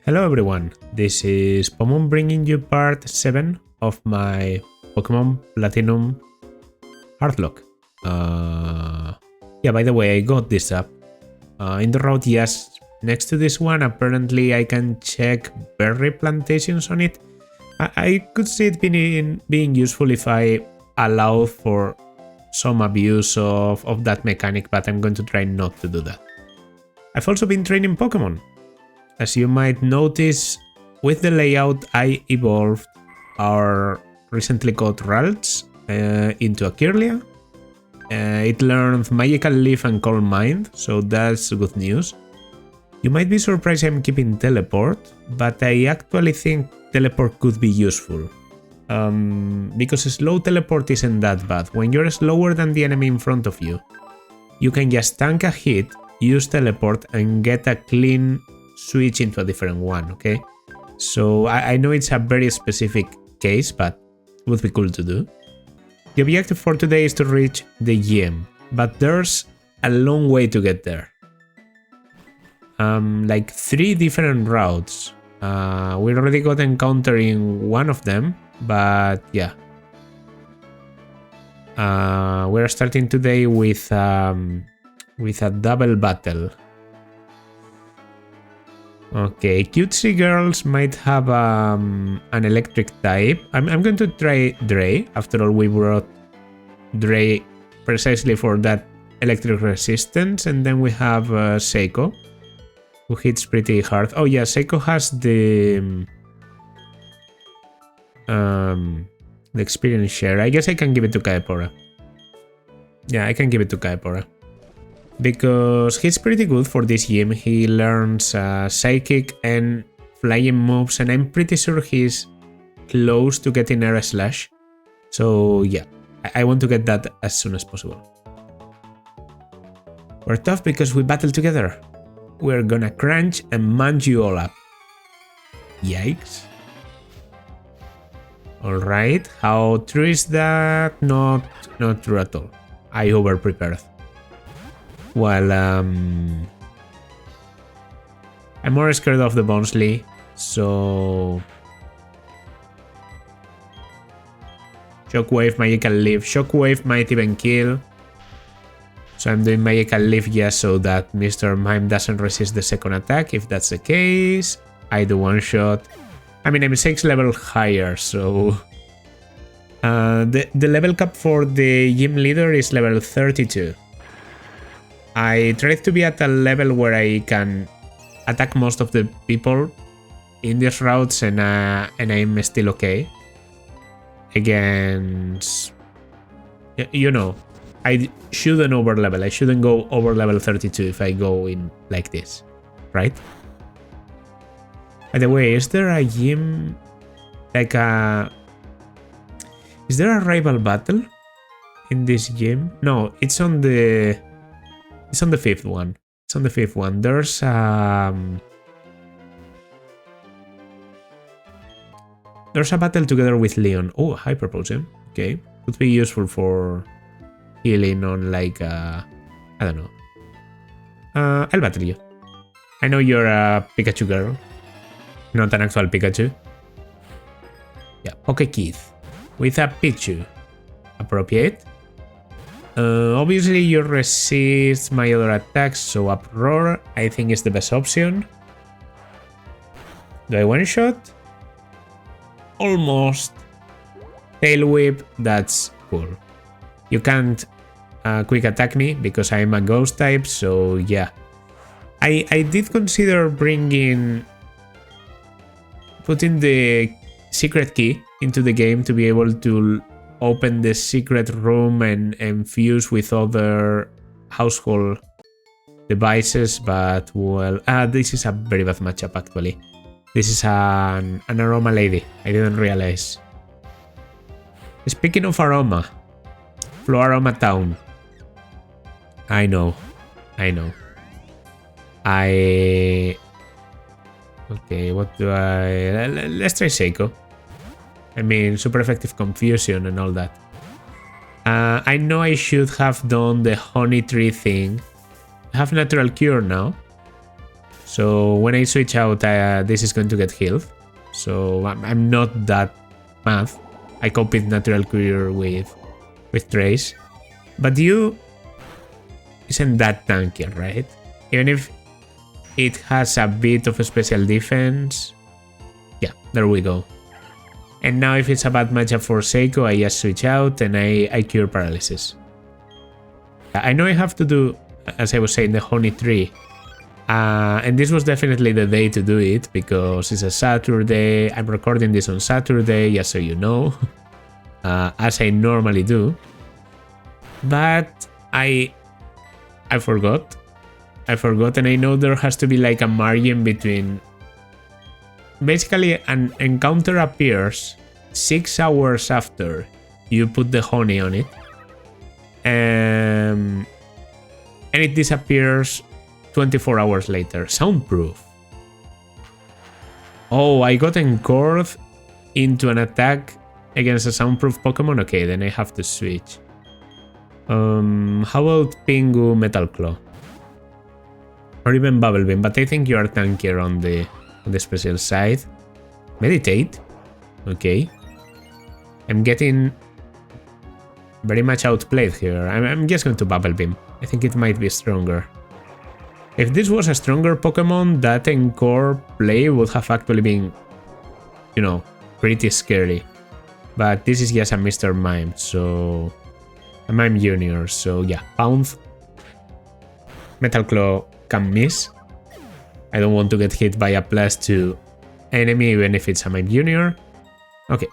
Hello everyone, this is Pomon bringing you part 7 of my Pokemon Platinum Hardlocke. Yeah, by the way, I got this up. In the road, yes, next to this one, apparently I can check berry plantations on it. I could see it being useful if I allow for some abuse of that mechanic, but I'm going to try not to do that. I've also been training Pokemon. As you might notice, with the layout, I evolved our recently got Ralts into a Kirlia. It learned Magical Leaf and Calm Mind, so that's good news. You might be surprised I'm keeping Teleport, but I actually think Teleport could be useful. Because slow Teleport isn't that bad. When you're slower than the enemy in front of you, you can just tank a hit, use Teleport, and get a clean switch into a different one, okay? So I know it's a very specific case, but it would be cool to do. The objective for today is to reach the gym, but there's a long way to get there. Like 3 different routes. We already got encountering one of them, but yeah. We're starting today with a double battle. Okay, cutesy girls might have an electric type. I'm going to try Dre. After all, we brought Dre precisely for that electric resistance. And then we have Seiko, who hits pretty hard. Oh yeah, Seiko has the experience share. I guess I can give it to Kaepora. Yeah, I can give it to Kaepora. Because he's pretty good for this gym. He learns psychic and flying moves, and I'm pretty sure he's close to getting Air Slash. So yeah, I want to get that as soon as possible. We're tough because we battle together. We're gonna crunch and munch you all up. Yikes. Alright, how true is that? Not true at all. I over-prepared. Well, I'm more scared of the Bonesley, so... Shockwave, Magical Leaf. Shockwave might even kill. So I'm doing Magical Leaf just so that Mr. Mime doesn't resist the second attack. If that's the case, I do one shot. I mean, I'm 6 level higher, so... The level cap for the gym leader is level 32. I tried to be at a level where I can attack most of the people in these routes, and I'm still okay. Against... You know, I shouldn't over level. I shouldn't go over level 32 if I go in like this, right? By the way, is there a gym... like a... Is there a rival battle in this gym? No, it's on the... It's on the 5th one. It's on the 5th one. There's a battle together with Leon. Oh, Hyper Potion. Okay. Could be useful for healing on like I don't know. I'll battle you. I know you're a Pikachu girl. Not an actual Pikachu. Yeah, Pokekeith. With a Pichu. Appropriate. Obviously you resist my other attacks, so Uproar I think is the best option. Do I one shot? Almost. Tail Whip, that's cool. You can't quick attack me because I'm a ghost type, so yeah. I did consider putting the secret key into the game to be able to open the secret room and fuse with other household devices, but well, this is a very bad matchup actually. This is an Aroma lady, I didn't realize. Speaking of Aroma, Floaroma Town. I know. Okay, what do I... Let's try Seiko. I mean, super effective confusion and all that. I know I should have done the honey tree thing. I have natural cure now. So when I switch out, this is going to get healed. So I'm not that mad. I cope with Natural Cure with Trace. But you isn't that tanky, right? Even if it has a bit of a special defense. Yeah, there we go. And now if it's a bad matchup for Seiko, I just switch out and I cure paralysis. I know I have to do, as I was saying, the Honey Tree. And this was definitely the day to do it because it's a Saturday. I'm recording this on Saturday, just so you know, as I normally do. But I forgot. And I know there has to be like a margin between. Basically, an encounter appears 6 hours after you put the honey on it. And it disappears 24 hours later. Soundproof. Oh, I got encored into an attack against a soundproof Pokemon? Okay, then I have to switch. How about Pingu Metal Claw? Or even Bubble Beam, but I think you are tankier on the special side. Meditate. Okay. I'm getting very much outplayed here. I'm just going to Bubble Beam. I think it might be stronger. If this was a stronger Pokemon, that Encore play would have actually been, you know, pretty scary. But this is just a Mr. Mime, so... a Mime Junior, so yeah. Pounce. Metal Claw can miss. I don't want to get hit by a +2 enemy, even if it's a Mime Junior. Okay.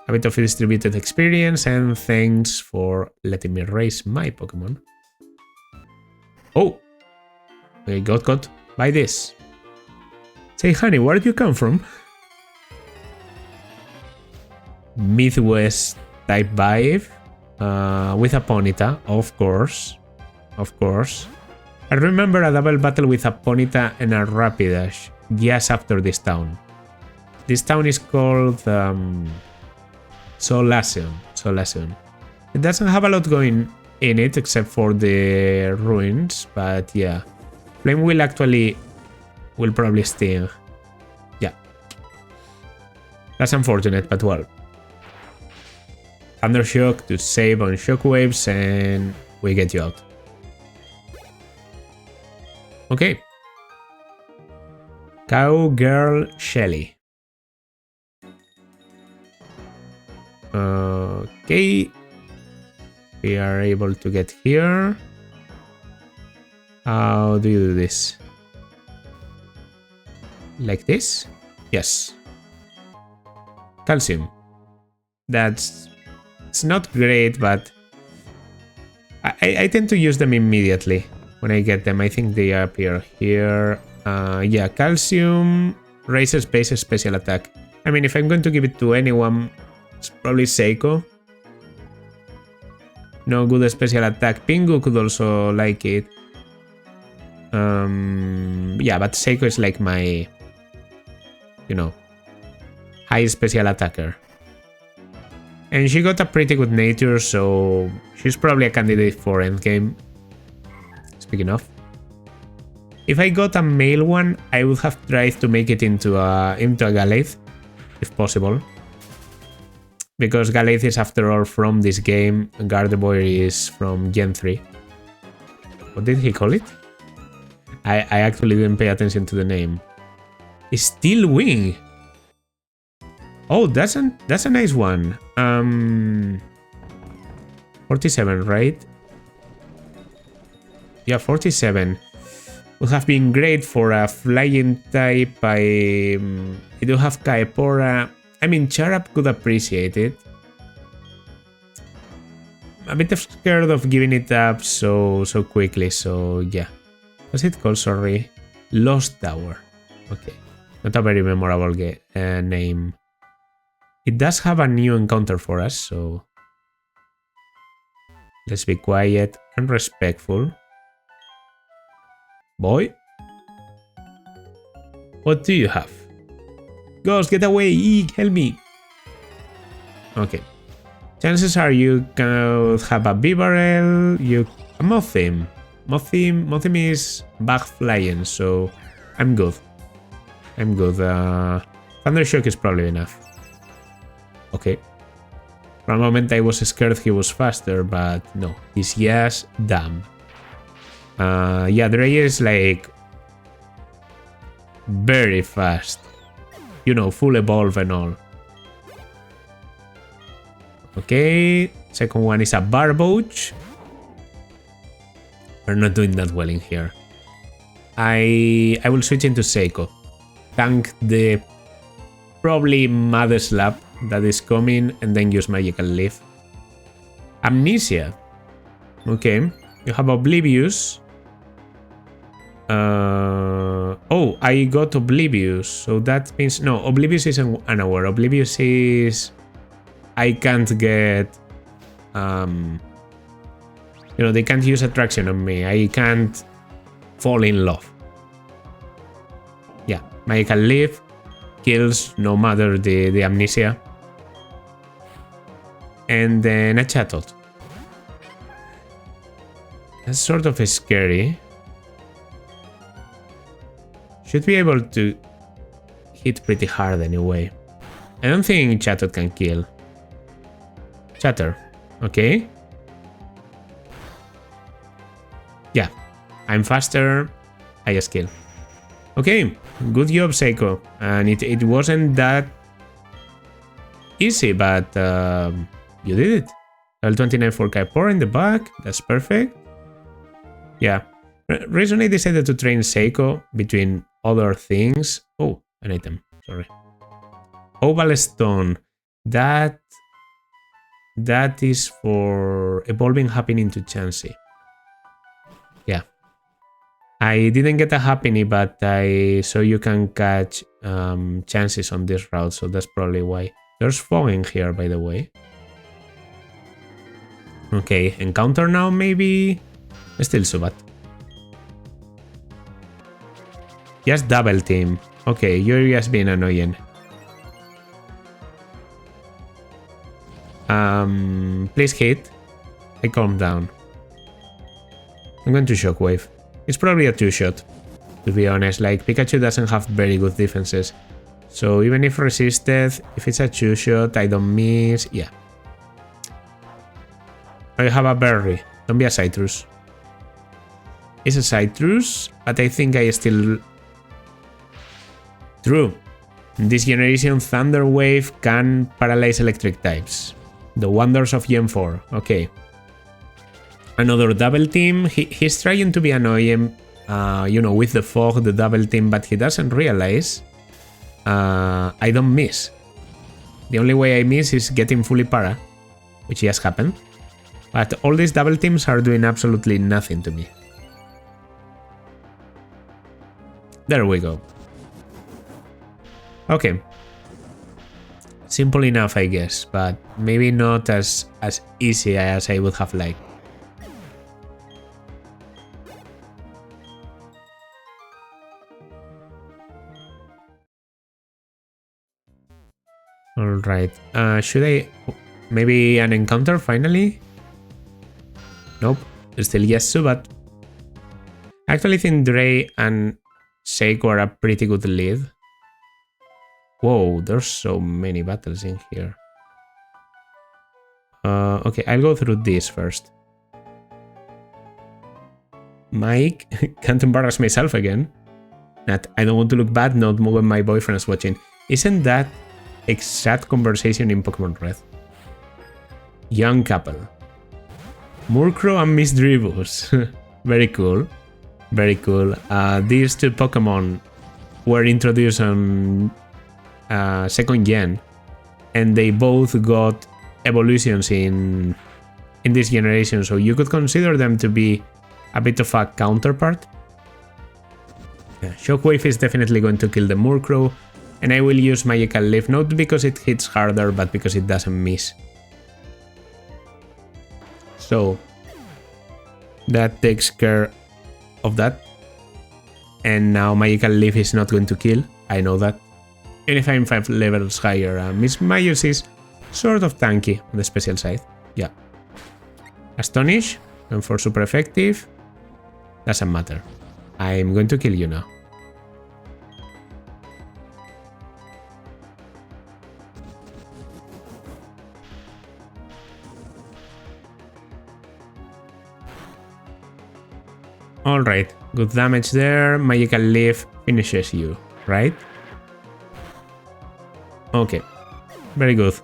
A bit of distributed experience, and thanks for letting me raise my Pokemon. Oh! I got by this. Say, honey, where did you come from? Midwest type vibe. With a Ponyta, of course. Of course. I remember a double battle with a Ponyta and a Rapidash just after this town. This town is called Solaceon. It doesn't have a lot going in it except for the ruins, but yeah. Flame will probably sting. Yeah. That's unfortunate, but well. Thundershock to save on shockwaves and we get you out. Okay. Cowgirl Shelly. Okay. We are able to get here. How do you do this? Like this? Yes. Calcium. It's not great, but I tend to use them immediately when I get them. I think they appear here. Yeah, Calcium raises base special attack. I mean, if I'm going to give it to anyone, it's probably Seiko. No good special attack. Pingu could also like it. Yeah, but Seiko is like my, you know, high special attacker. And she got a pretty good nature, so she's probably a candidate for endgame. Speaking of. If I got a male one, I would have tried to make it into a Gallade, if possible. Because Gallade is after all from this game, and Gardevoir is from Gen 3. What did he call it? I actually didn't pay attention to the name. Steel Wing! Oh, that's a nice one. 47, right? Yeah, 47. Would have been great for a flying type. I do have Kaepora. I mean, Charap could appreciate it. A bit scared of giving it up so quickly, so yeah. What's it called? Sorry. Lost Tower. Okay. Not a very memorable name. It does have a new encounter for us, so let's be quiet and respectful. Boy? What do you have? Ghost, get away! Eek, help me! Okay. Chances are you can have a Bibarel, a Mothim. Mothim is bug flying, so I'm good. I'm good. Thundershock is probably enough. Okay. For a moment I was scared he was faster, but no. He's just dumb. Yeah, Dray is like very fast. You know, full evolve and all. Okay. Second one is a Barboach. We're not doing that well in here. I will switch into Seiko. Tank the probably Mother Slap that is coming and then use Magical Leaf. Amnesia. Okay. You have Oblivious. Oh, I got Oblivious. So that means... No, Oblivious is unaware. Oblivious is... I can't get... you know, they can't use attraction on me. I can't fall in love. Yeah, Magical Leaf kills no matter the amnesia. And then a Chatot. That's sort of scary. Should be able to hit pretty hard anyway. I don't think Chatot can kill. Chatter. Okay. Yeah. I'm faster. I just kill. Okay. Good job, Seiko. And it wasn't that easy, but you did it. Level 29 for Kaipor in the back. That's perfect. Yeah. Reason I decided to train Seiko between other things. Oh, an item. Sorry. Veilstone. That is for evolving Happiny into Chansey. Yeah. I didn't get a Happiny, but I saw you can catch chances on this route, so that's probably why. There's fog in here, by the way. Okay, encounter now, maybe? Still Subat. Just double team. Okay, you're just being annoying. Please hit. I calm down. I'm going to Shockwave. It's probably a two-shot, to be honest. Like, Pikachu doesn't have very good defenses. So even if resisted, if it's a two-shot, I don't miss. Yeah. I have a Berry. Don't be a Citrus. It's a Citrus, but I think I still... True. In this generation, Thunder Wave can paralyze electric types. The wonders of Gen 4. Okay. Another double team. He's trying to be annoying, you know, with the fog, the double team, but he doesn't realize I don't miss. The only way I miss is getting fully para, which just happened. But all these double teams are doing absolutely nothing to me. There we go. Okay. Simple enough, I guess, but maybe not as easy as I would have liked. Alright, should I... Maybe an encounter finally? Nope, still yes, Subat. I actually think Dray and Seiko are a pretty good lead. Whoa, there's so many battles in here. Okay, I'll go through this first. Mike, can't embarrass myself again. Nat, I don't want to look bad not when my boyfriend's watching. Isn't that exact conversation in Pokemon Red? Young couple. Murkrow and Miss Dribus. Very cool. Very cool. These two Pokemon were introduced on second gen, and they both got evolutions in this generation, so you could consider them to be a bit of a counterpart. Yeah, Shockwave is definitely going to kill the Murkrow, and I will use Magical Leaf, not because it hits harder, but because it doesn't miss. So that takes care of that. And now Magical Leaf is not going to kill, I know that. And if I'm 5 levels higher, Miss Myers is sort of tanky on the special side. Yeah. Astonish, and for super effective, doesn't matter. I'm going to kill you now. Alright, good damage there. Magical Leaf finishes you, right? Okay, very good.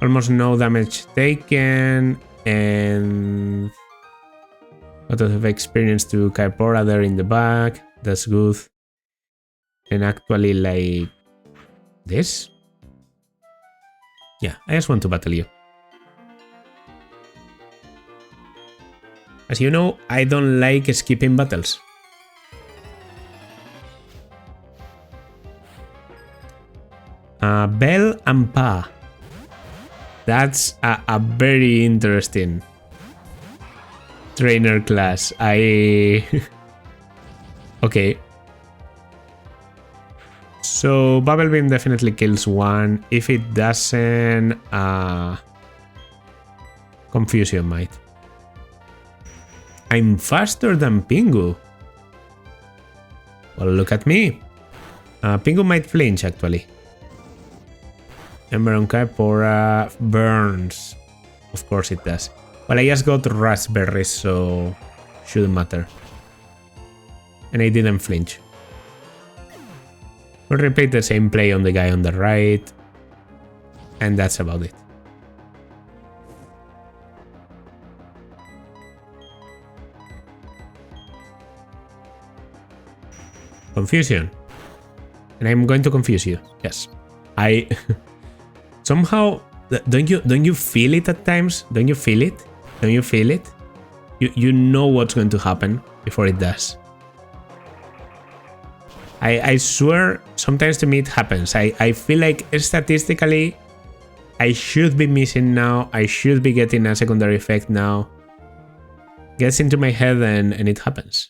Almost no damage taken, and a lot of experience to Kaipora there in the back. That's good. And actually, like this? Yeah, I just want to battle you. As you know, I don't like skipping battles. Bell and Pa. That's a very interesting trainer class. Okay. So Bubble Beam definitely kills one. If it doesn't, Confusion might. I'm faster than Pingu. Well, look at me. Pingu might flinch, actually. Ember on Kaipora burns. Of course it does. Well, I just got raspberries, so shouldn't matter. And I didn't flinch. We'll repeat the same play on the guy on the right. And that's about it. Confusion. And I'm going to confuse you. Yes. I somehow don't you feel it at times? Don't you feel it? Don't you feel it? You know what's going to happen before it does. I swear sometimes to me it happens. I feel like statistically I should be missing now. I should be getting a secondary effect now. Gets into my head and it happens.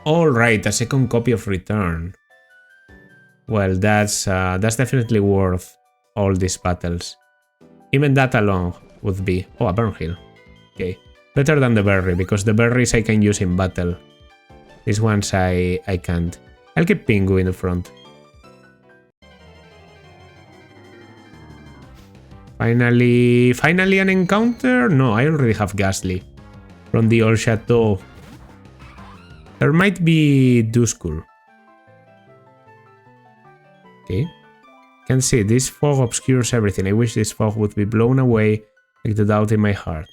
Alright, a second copy of Return. Well, that's definitely worth all these battles. Even that alone would be... Oh, a Burn Heal. Okay. Better than the berry, because the berries I can use in battle. These ones I can't. I'll keep Pingu in the front. Finally an encounter? No, I already have Ghastly. From the old chateau. There might be Duskull. Okay. Can see, this fog obscures everything. I wish this fog would be blown away like the doubt in my heart.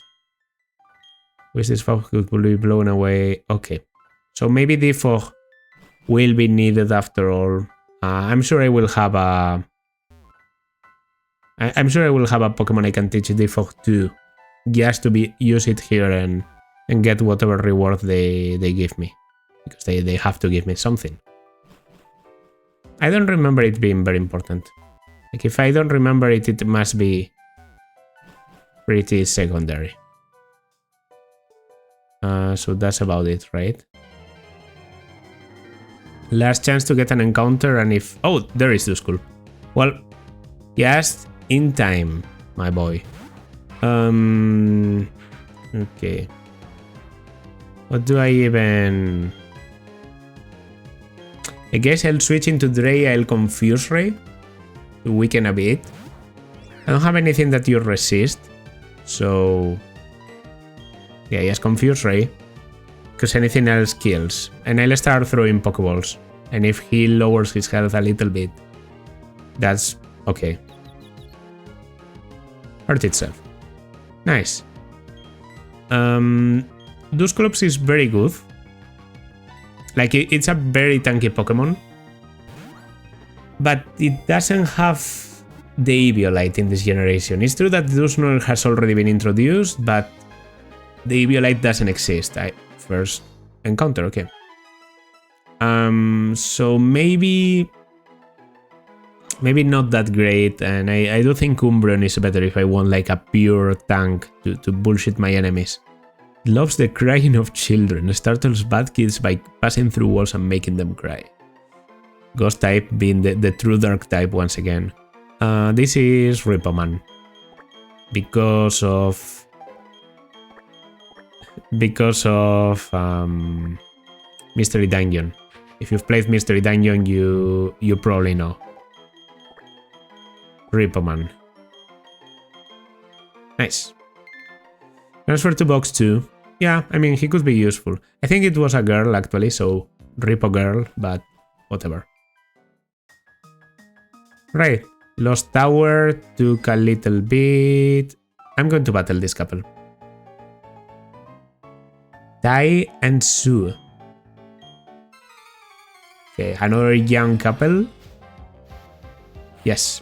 Wish this fog could be blown away. Okay. So maybe the fog will be needed after all. I'm sure I will have a... I'm sure I will have a Pokemon I can teach the fog to. Just to use it here and get whatever reward they give me. Because they have to give me something. I don't remember it being very important. Like, if I don't remember it, it must be pretty secondary. So that's about it, right? Last chance to get an encounter, and if... Oh, there is Duskull. Well, just in time, my boy. Okay. What do I even... I guess I'll switch into Dray, I'll Confuse Ray to weaken a bit. I don't have anything that you resist, so... Yeah, just Confuse Ray, because anything else kills. And I'll start throwing Pokeballs. And if he lowers his health a little bit, that's okay. Hurt itself. Nice. Dusclops is very good. Like, it's a very tanky Pokemon. But it doesn't have the Eviolite in this generation. It's true that Dusknoir has already been introduced, but the Eviolite doesn't exist. First encounter, okay. So maybe not that great, and I do think Umbreon is better if I want like a pure tank to bullshit my enemies. Loves the crying of children, startles bad kids by passing through walls and making them cry. Ghost type being the true dark type once again. This is Ripoman. Because of Mystery Dungeon. If you've played Mystery Dungeon, you probably know. Ripoman. Nice. Transfer to box 2. Yeah, I mean, he could be useful. I think it was a girl, actually, so Repo girl, but whatever. Right. Lost Tower, took a little bit. I'm going to battle this couple. Tai and Sue. Okay, another young couple. Yes.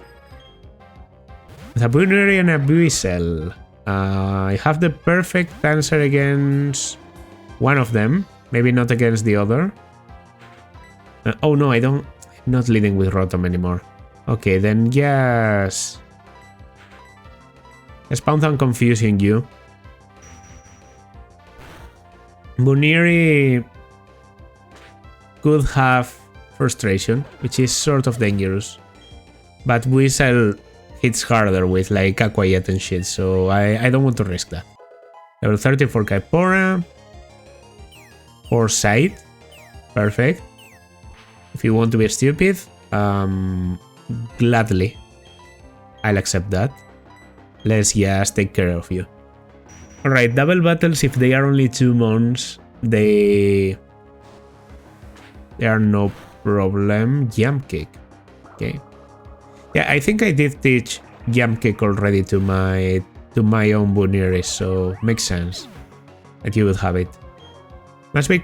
With a Bunnery and a Buisel. I have the perfect answer against one of them. Maybe not against the other. Oh no, I'm not leading with Rotom anymore. Okay, then yes. Spawn on confusing you. Bunnery could have frustration, which is sort of dangerous. But Buisel hits harder with like a quiet and shit, so I don't want to risk that. Level 30 for Kaipora. Foresight. Perfect. If you want to be stupid, gladly. I'll accept that. Let's just take care of you. Alright, double battles, if they are only 2 mons, they are no problem. Jump kick. Okay. Yeah, I think I did teach jump kick already to my own Bunnery, so makes sense that you would have it. Must be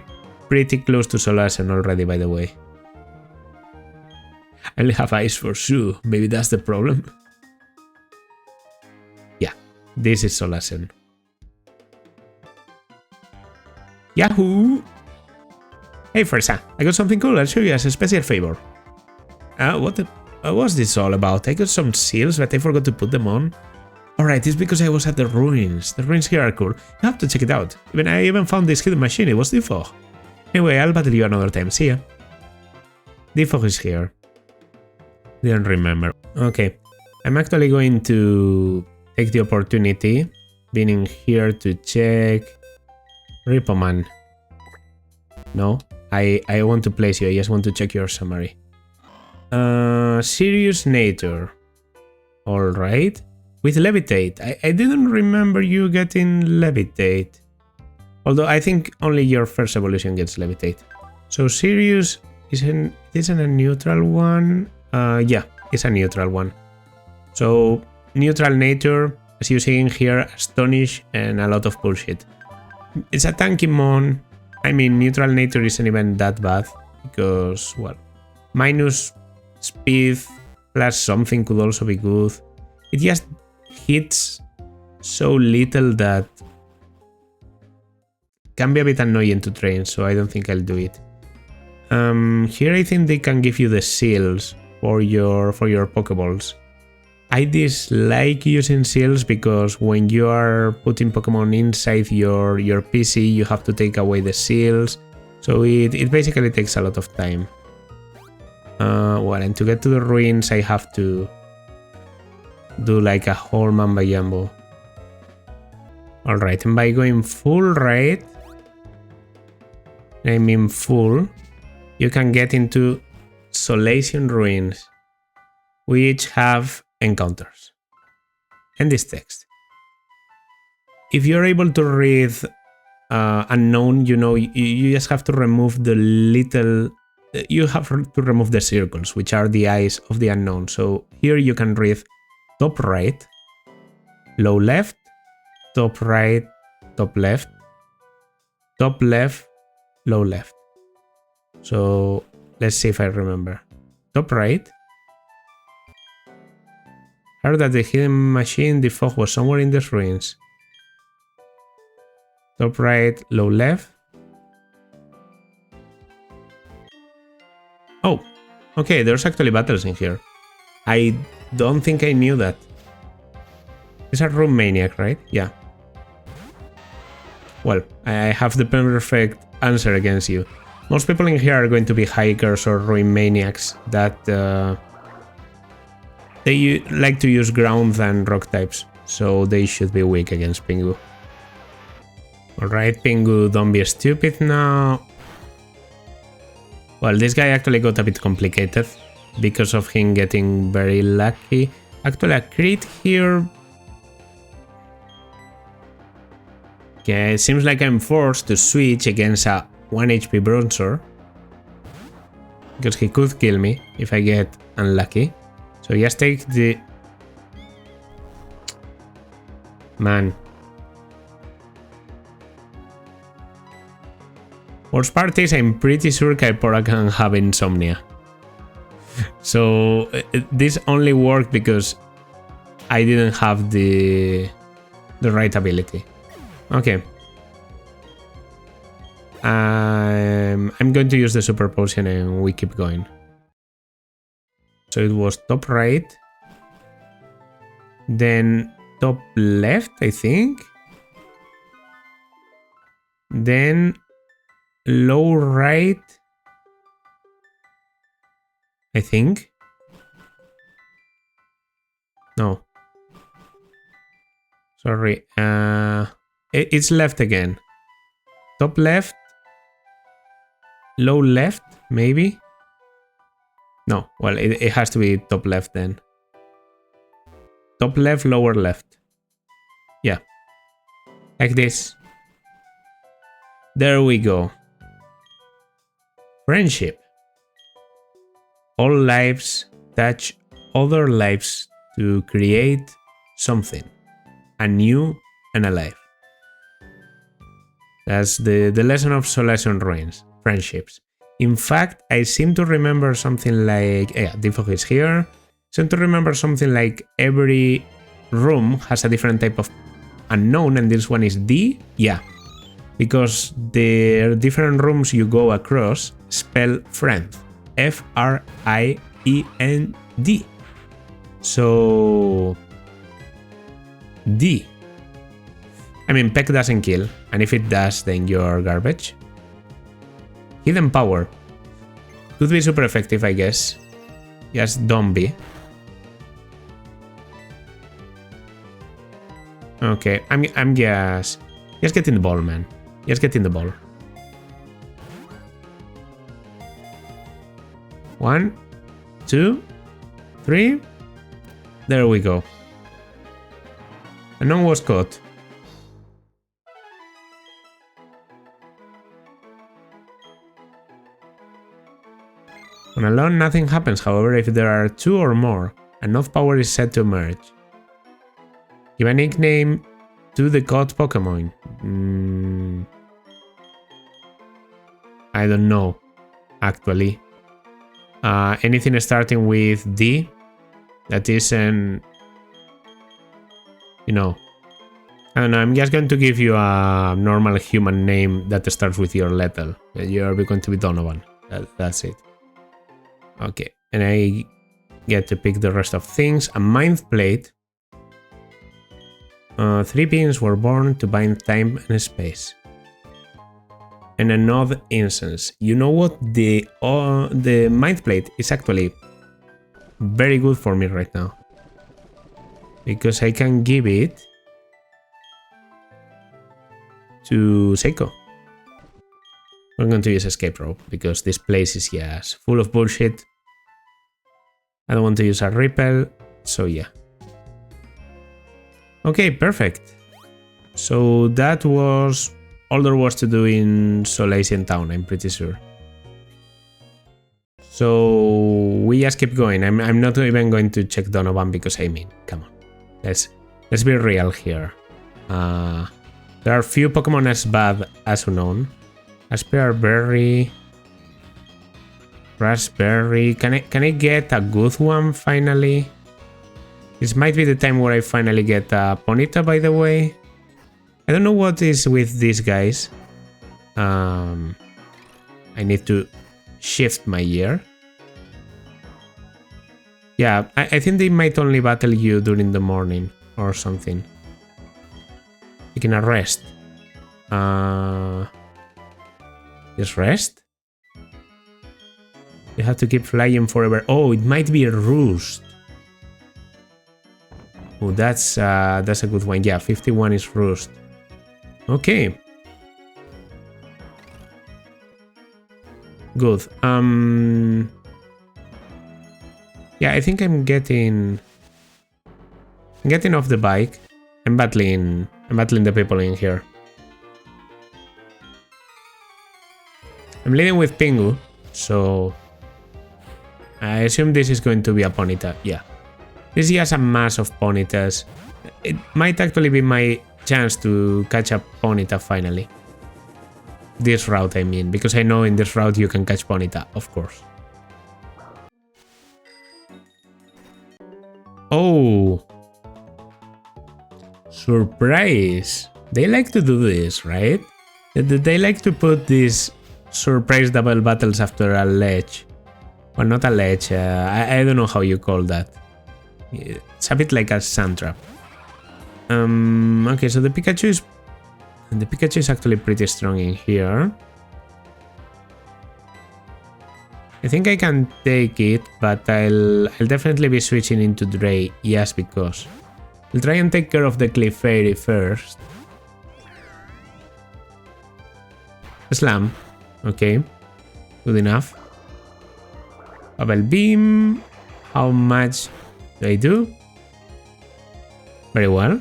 pretty close to Solasen already, by the way. I only have ice for Sue, maybe that's the problem. Yeah, this is Solasen. Yahoo! Hey Fresa, I got something cool, I'll show you as a special favor. What was this all about? I got some seals, but I forgot to put them on. Alright, it's because I was at the ruins. The ruins here are cool. You have to check it out. I even found this hidden machine, it was Defog. Anyway, I'll battle you another time, see ya. Defog is here. Didn't remember. Okay, I'm actually going to take the opportunity, being in here to check... Ripoman. No, I want to place you, I just want to check your summary. Serious nature. Alright. With levitate. I didn't remember you getting levitate. Although I think only your first evolution gets levitate. So serious isn't a neutral one. Yeah, it's a neutral one. So neutral nature, as you see in here, astonish and a lot of bullshit. It's a tanky mon. I mean, neutral nature isn't even that bad because, well, minus speed plus something could also be good. It just hits so little that can be a bit annoying to train, so I don't think I'll do it. Here I think they can give you the seals for your Pokeballs. I dislike using seals because when you are putting Pokemon inside your PC, you have to take away the seals, so it basically takes a lot of time. Well, and to get to the ruins, I have to do like a whole mamba jumbo. Alright, and by going full right, I mean full, you can get into Solation Ruins, which have encounters. And this text. If you're able to read unknown, you know, you just have to remove the little... You have to remove the circles, which are the eyes of the unknown. So here you can read top right, low left, top right, top left, low left. So let's see if I remember. Top right. Heard that the hidden machine, the fog, was somewhere in the ruins. Top right, low left. Oh, okay, there's actually battles in here. I don't think I knew that. It's a room maniac, right? Yeah. Well, I have the perfect answer against you. Most people in here are going to be hikers or ruin maniacs that they like to use ground and rock types, so they should be weak against Pingu. Alright, Pingu, don't be stupid now. Well, this guy actually got a bit complicated because of him getting very lucky. Actually, a crit here... Okay, it seems like I'm forced to switch against a 1 HP bronzer. Because he could kill me if I get unlucky. So just take the... Man. Worst part is I'm pretty sure Kaipora can have insomnia. So this only worked because I didn't have the right ability. Okay. I'm going to use the super potion and we keep going. So it was top right. Then top left, I think. Then low right, I think. No. Sorry. It's left again. Top left. Low left, maybe? No, well, it has to be top left then. Top left, lower left. Yeah. Like this. There we go. Friendship. All lives touch other lives to create something. Anew and alive. That's the lesson of Solace and Ruins. Friendships. In fact, I seem to remember something like... Yeah, Defog is here. Seem to remember something like every room has a different type of unknown, and this one is D? Yeah. Because the different rooms you go across spell friend. F-R-I-E-N-D. So... D. I mean, Peck doesn't kill, and if it does, then you're garbage. Hidden power. Could be super effective, I guess. Just don't be. Okay, I'm just getting the ball, man. Just getting the ball. 1, 2, 3. There we go. And no one was caught. On alone, nothing happens. However, if there are 2 or more, enough power is said to emerge. Give a nickname to the caught Pokemon. I don't know, actually. Anything starting with D that isn't, you know, I don't know. I'm just going to give you a normal human name that starts with your letter. You're going to be Donovan. That's it. Okay, and I get to pick the rest of things. A mind plate. 3 beings were born to bind time and space. And another incense. You know what? The mind plate is actually very good for me right now. Because I can give it to Seiko. I'm going to use escape rope because this place is just full of bullshit. I don't want to use a repel, so yeah. Okay, perfect. So that was all there was to do in Solacean Town, I'm pretty sure. So we just keep going. I'm not even going to check Donovan because I mean, come on. Let's be real here. There are few Pokemon as bad as unknown. Aspire Berry, Raspberry. Can I get a good one finally? This might be the time where I finally get a Ponyta, by the way. I don't know what is with these guys. I need to shift my gear. Yeah, I think they might only battle you during the morning or something. You can rest. Just rest? You have to keep flying forever. Oh, it might be a roost. Oh, that's a good one. Yeah, 51 is roost. Okay. Good. Yeah, I think I'm getting off the bike. I'm battling the people in here. I'm leading with Pingu, so I assume this is going to be a Ponyta. Yeah. This is just a mass of Ponytas. It might actually be my chance to catch a Ponyta finally. This route, I mean, because I know in this route you can catch Ponyta, of course. Oh. Surprise. They like to do this, right? They like to put these surprise double battles after a ledge. Well, not a ledge. I don't know how you call that. It's a bit like a sand trap. Okay, so the Pikachu is actually pretty strong in here. I think I can take it, but I'll definitely be switching into Dre, yes, because I'll try and take care of the Clefairy first. Slam. Okay, good enough. Bubble Beam. How much do I do? Very well.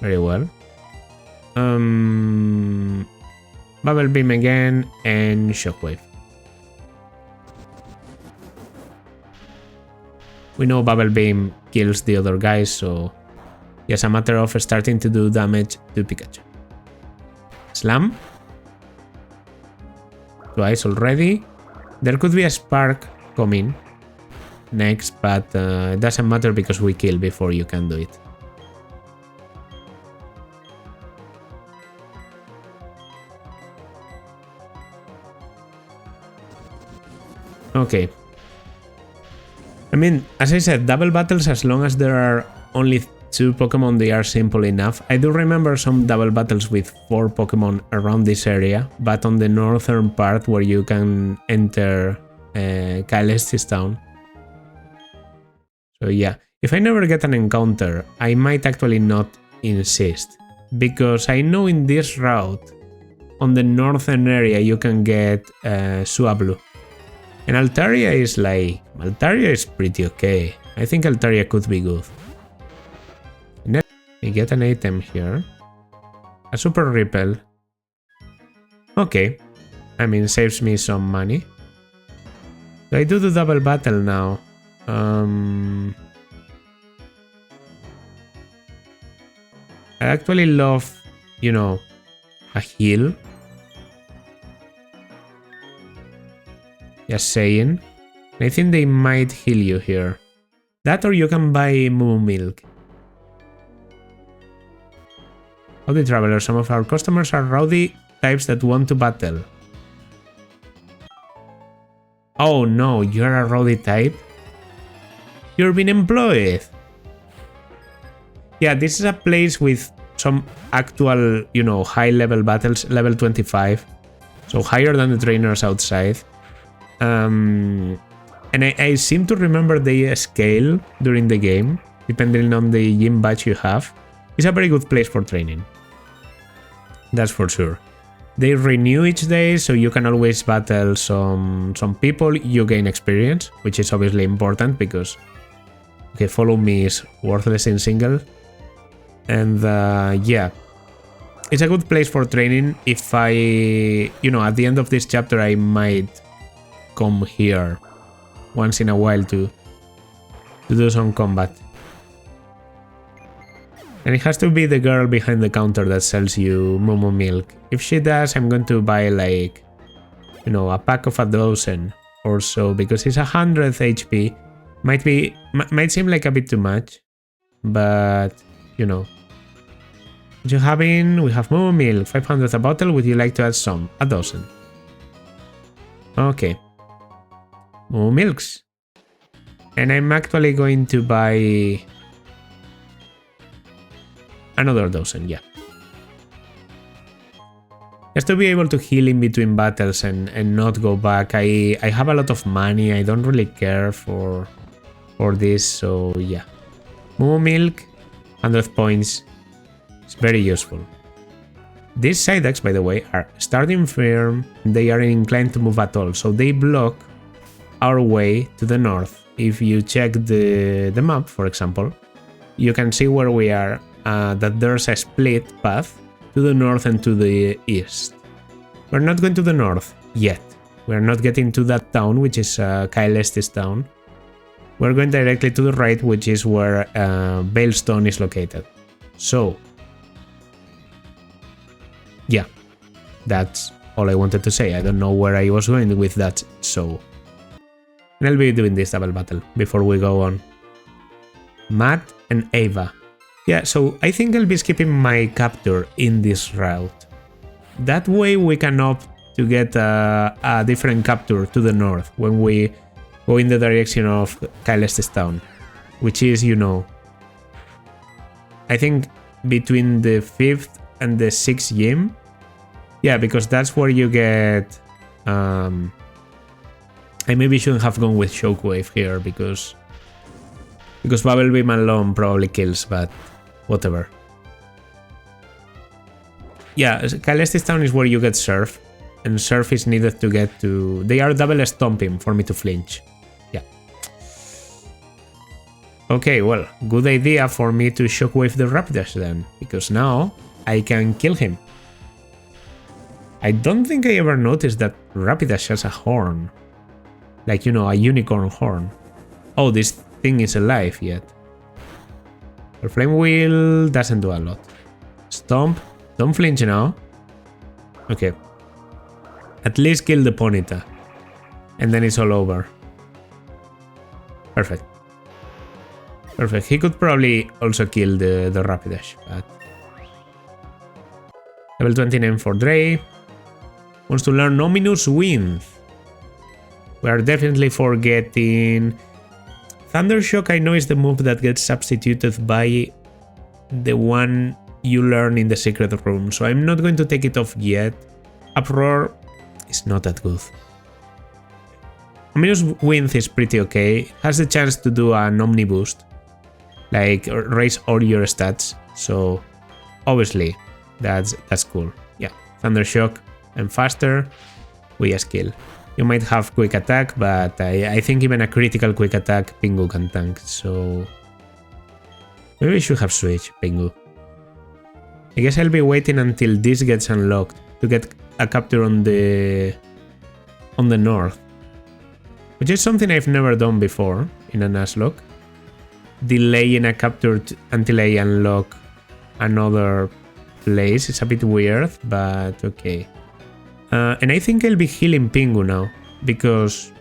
Very well. Bubble Beam again and Shockwave. We know Bubble Beam kills the other guys, so it's a matter of starting to do damage to Pikachu. Slam. Twice already. There could be a Spark coming next, but it doesn't matter because we kill before you can do it. Okay. I mean, as I said, double battles, as long as there are only 2 Pokemon, they are simple enough. I do remember some double battles with 4 Pokemon around this area, but on the northern part where you can enter Kyle Estes Town. So yeah, if I never get an encounter, I might actually not insist, because I know in this route, on the northern area, you can get Suablu. And Altaria is pretty okay. I think Altaria could be good. Next, we get an item here. A Super Repel. Okay. I mean, saves me some money. So I do the double battle now. I actually love, you know, a heal. Just saying. I think they might heal you here. That or you can buy Moo Milk. Rowdy Traveler. Some of our customers are rowdy types that want to battle. Oh no, you're a rowdy type? You're being employed. Yeah, this is a place with some actual, you know, high level battles, level 25. So higher than the trainers outside. And I seem to remember they scale during the game, depending on the gym badge you have. It's a very good place for training. That's for sure. They renew each day, so you can always battle some people. You gain experience, which is obviously important because, okay, follow me is worthless in single. And yeah, it's a good place for training. If I, you know, at the end of this chapter, I might come here once in a while to do some combat. And it has to be the girl behind the counter that sells you Momo Milk. If she does, I'm going to buy like, you know, a pack of a dozen or so, because it's 100 HP. Might seem like a bit too much, but you know. What you have in? We have Momo Milk, 500 a bottle. Would you like to add some? A dozen. Okay. Momo Milks. And I'm actually going to buy another dozen, yeah. Just to be able to heal in between battles and not go back. I have a lot of money. I don't really care for this, so yeah. Momo Milk, 100 points. It's very useful. These Psyducks, by the way, are starting firm. They are inclined to move at all, so they block our way to the north. If you check the map, for example, you can see where we are, that there's a split path to the north and to the east. We're not going to the north yet. We're not getting to that town, which is Kyle Estes town. We're going directly to the right, which is where Veilstone is located. So, yeah, that's all I wanted to say. I don't know where I was going with that, so... And I'll be doing this double battle before we go on. Matt and Ava. Yeah, so I think I'll be skipping my capture in this route. That way we can opt to get a different capture to the north when we go in the direction of Kyle Estes town, which is, you know, I think between the 5th and the 6th gym. Yeah, because that's where you get... I maybe shouldn't have gone with Shockwave here because Bubble Beam alone probably kills, but whatever. Yeah, Kyle Estes town is where you get Surf, and Surf is needed to get to... They are double stomping for me to flinch. Yeah. Okay, well, good idea for me to Shockwave the Rapidash then, because now I can kill him. I don't think I ever noticed that Rapidash has a horn. Like, you know, a unicorn horn. Oh, this thing is alive yet. The Flame Wheel doesn't do a lot. Stomp. Don't flinch now. Okay. At least kill the Ponyta. And then it's all over. Perfect. Perfect. He could probably also kill the Rapidash, but... Level 29 for Dre. Wants to learn Ominous Wind. We are definitely forgetting... Thundershock, I know, is the move that gets substituted by the one you learn in the secret room, so I'm not going to take it off yet. Uproar is not that good. Ominous Wind is pretty okay. It has the chance to do an Omni boost, like raise all your stats, so obviously that's cool. Yeah, Thundershock, I'm faster, we skill. You might have quick attack, but I think even a critical quick attack Pingu can tank, so maybe we should have switched Pingu. I guess I'll be waiting until this gets unlocked to get a capture on the north, which is something I've never done before in a nuzlocke. Delaying a capture until I unlock another place is a bit weird, but okay. And I think I'll be healing Pingu now, because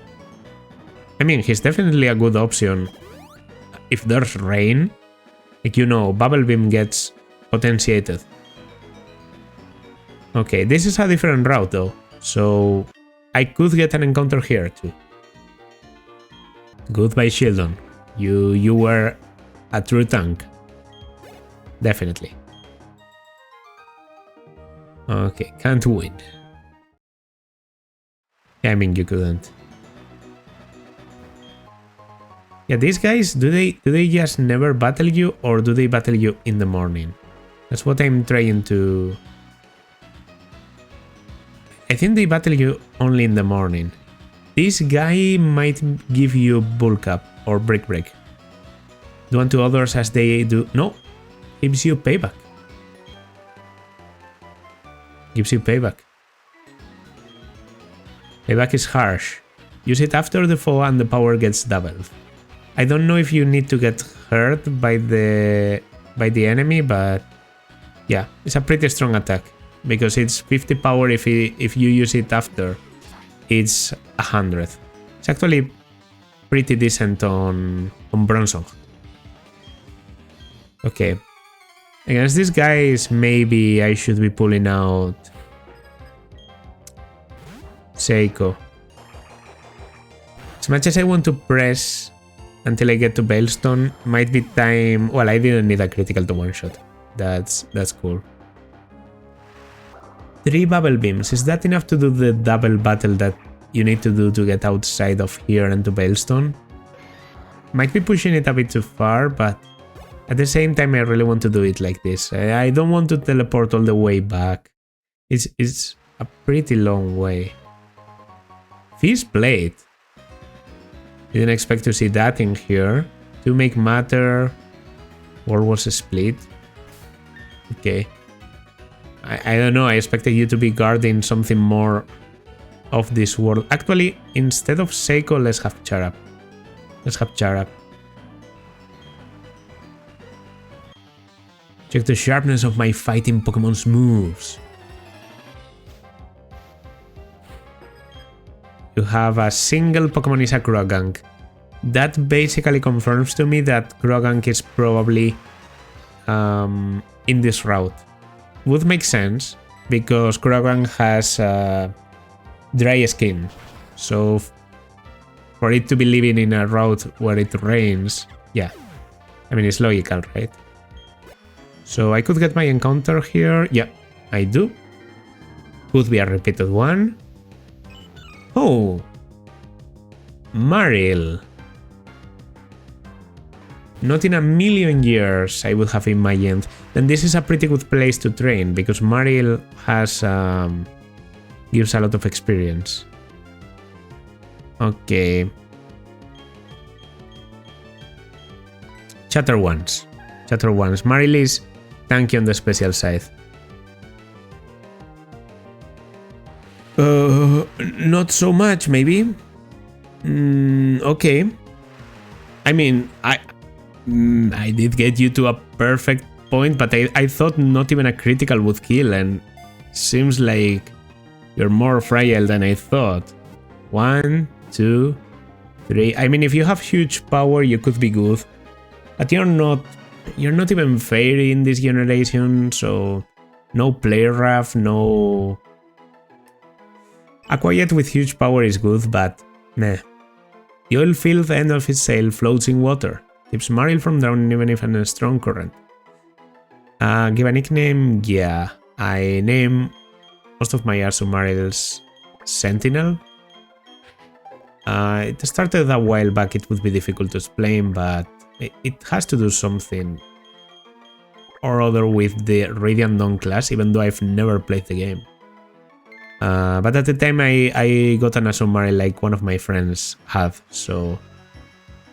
I mean, he's definitely a good option if there's rain. Like, you know, Bubble Beam gets potentiated. Okay, this is a different route though, so I could get an encounter here too. Goodbye, Sheldon. You were a true tank. Definitely. Okay, can't win. Yeah, I mean, you couldn't. Yeah, these guys, do they just never battle you, or do they battle you in the morning? That's what I'm trying to... I think they battle you only in the morning. This guy might give you bulk up or break. Do unto others as they do... No, gives you payback. Gives you payback. Payback is harsh. Use it after the foe and the power gets doubled. I don't know if you need to get hurt by the enemy, but yeah, it's a pretty strong attack because it's 50 power if you use it after. It's 100. It's actually pretty decent on Bronzong. Okay. Against these guys, maybe I should be pulling out Seiko. As much as I want to press until I get to Veilstone, might be time... Well, I didn't need a critical to one-shot. That's cool. 3 Bubble Beams. Is that enough to do the double battle that you need to do to get outside of here and to Veilstone? Might be pushing it a bit too far, but at the same time I really want to do it like this. I don't want to teleport all the way back. It's a pretty long way. Fist Blade. Didn't expect to see that in here. To make matter. War was a split. Okay. I don't know, I expected you to be guarding something more of this world. Actually, instead of Seiko, let's have Charap. Let's have Charap. Check the sharpness of my fighting Pokemon's moves. You have a single Pokemon is a Croagunk. That basically confirms to me that Croagunk is probably in this route. Would make sense because Croagunk has dry skin. So for it to be living in a route where it rains, yeah. I mean, it's logical, right? So I could get my encounter here. Yeah, I do. Could be a repeated one. Oh, Marill. Not in a million years I would have imagined. Then this is a pretty good place to train because Marill has gives a lot of experience. Okay. Chatter ones. Marill is tanky on the special side. Not so much, maybe. Okay. I mean, I did get you to a perfect point, but I thought not even a critical would kill, and seems like you're more fragile than I thought. 1, 2, 3. I mean, if you have huge power, you could be good, but you're not even fairy in this generation, so no player rough, no. A quiet with huge power is good, but meh. The oil field end of its sail floats in water. Keeps Marill from drowning even if in a strong current. Give a nickname? Yeah. I name most of my Arsu Marills Sentinel. It started a while back, it would be difficult to explain, but it has to do something or other with the Radiant Dawn class, even though I've never played the game. But at the time I got an Arsu Marill like one of my friends had, so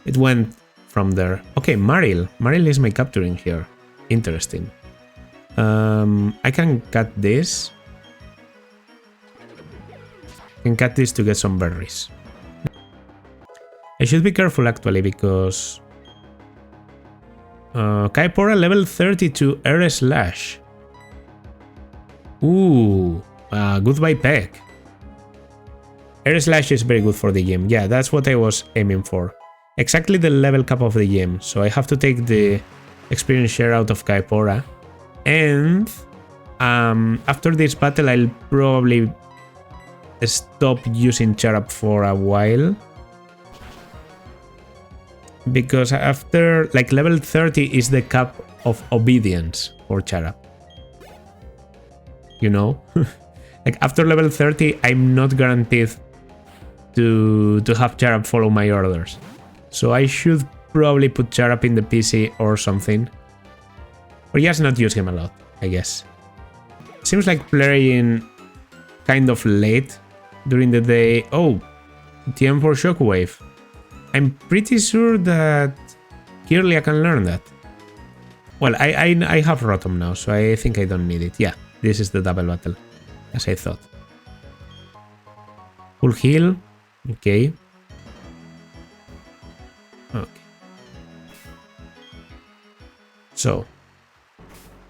it went from there. Okay, Marill. Marill is my capturing here. Interesting. I can cut this. I can cut this to get some berries. I should be careful actually because Kaipora level 32 Air Slash. Ooh, goodbye Peck. Air Slash is very good for the game. Yeah, that's what I was aiming for. Exactly the level cap of the game. So I have to take the experience share out of Kaipora. And after this battle, I'll probably stop using Charap for a while. Because after, like, level 30 is the cap of obedience for Charap. You know? Like, after level 30, I'm not guaranteed to have Charap follow my orders. So I should probably put Charap in the PC or something. Or just not use him a lot, I guess. Seems like playing kind of late during the day. Oh, TM for Shockwave. I'm pretty sure that Kirlia can learn that. Well, I have Rotom now, so I think I don't need it. Yeah, this is the double battle, as I thought. Full heal. Okay. Okay. So,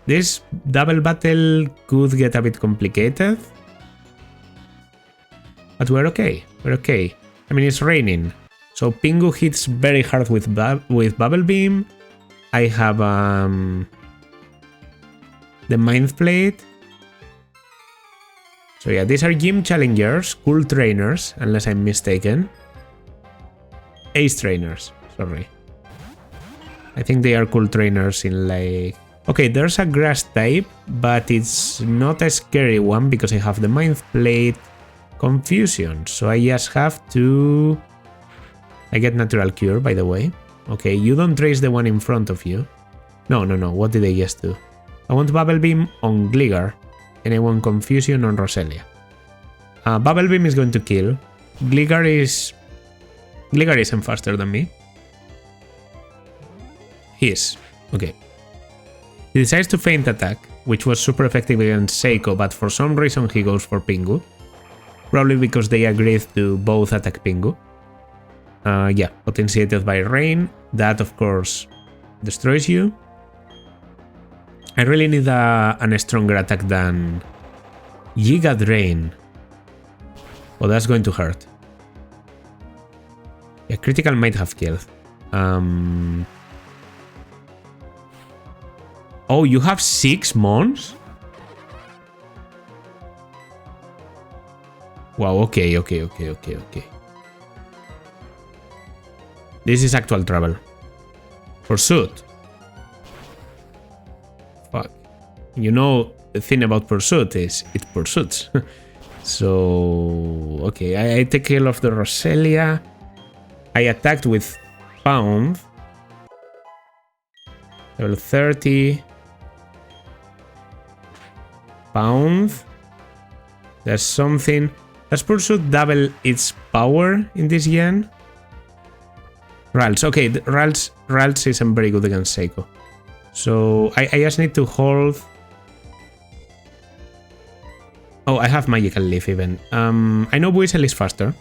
this double battle could get a bit complicated. But we're okay. We're okay. I mean, it's raining. So Pingu hits very hard with Bubble Beam. I have the Mind Plate. So yeah, these are gym challengers, cool trainers, unless I'm mistaken. Ace trainers, sorry. I think they are cool trainers in like... Okay, there's a grass type, but it's not a scary one because I have the Mind Plate Confusion. So I just have to... I get Natural Cure, by the way. Okay, you don't raise the one in front of you. No, what did I just do? I want Bubble Beam on Gligar, and I want Confusion on Roselia. Bubble Beam is going to kill. Gligar isn't faster than me. He is. Okay. He decides to feint attack, which was super effective against Seiko, but for some reason he goes for Pingu. Probably because they agreed to both attack Pingu. Yeah, potentiated by rain. That, of course, destroys you. I really need a stronger attack than Giga Drain. Oh, that's going to hurt. Yeah, critical might have killed. Oh, you have 6 mons? Wow, okay. This is actual trouble. Pursuit. Fuck. You know, the thing about Pursuit is it pursuits. So, okay, I take care of the Roselia. I attacked with Pound. Level 30. Pound. There's something. Does Pursuit double its power in this gen? Ralts. Okay, Ralts isn't very good against Seiko. So I just need to hold. Oh, I have Magical Leaf even. I know Buizel is faster.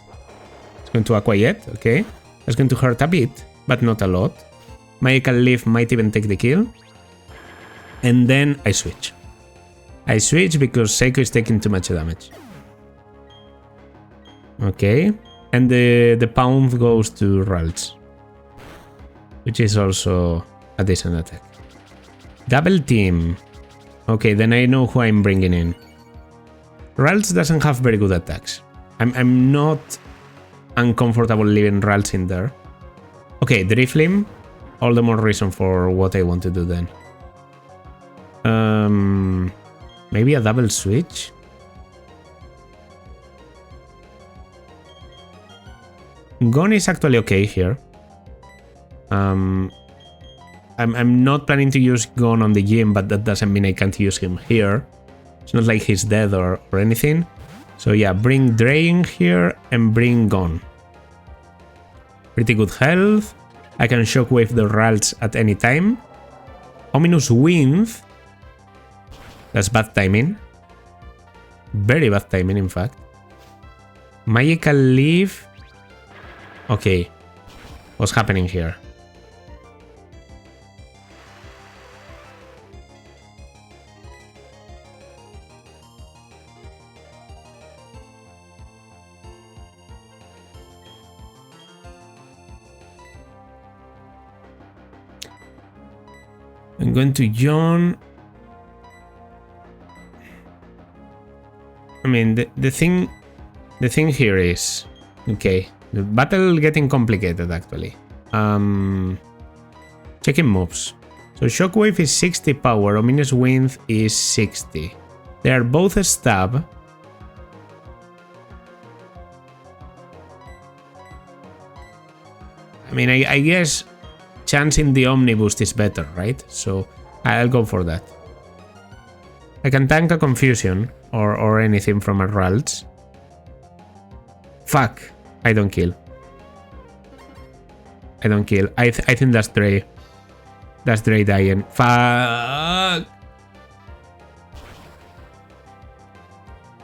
It's going to Acquiet, okay. That's going to hurt a bit, but not a lot. Magical Leaf might even take the kill. And then I switch. I switch because Seiko is taking too much damage. Okay. And the Pound goes to Ralts, which is also a decent attack. Double team. Okay, then I know who I'm bringing in. Ralts doesn't have very good attacks. I'm not uncomfortable leaving Ralts in there. Okay, Driflim. All the more reason for what I want to do then. Maybe a double switch? Gon is actually okay here. I'm not planning to use Gon on the gym, but that doesn't mean I can't use him here. It's not like he's dead or anything. So yeah, bring Drain here and bring Gon. Pretty good health. I can shockwave the Ralts at any time. Ominous Wind. That's bad timing. Very bad timing, in fact. Magical Leaf. Okay. What's happening here? I'm going to yawn. I mean, the thing here is, okay, the battle getting complicated actually. Checking moves. So Shockwave is 60 power, Ominous Wind is 60. They are both a stab. I mean, I guess chancing the Omni boost is better, right? So I'll go for that. I can tank a Confusion or anything from a Ralts. Fuck, I don't kill. I don't kill. I think that's Dre. That's Dre dying. Fuck.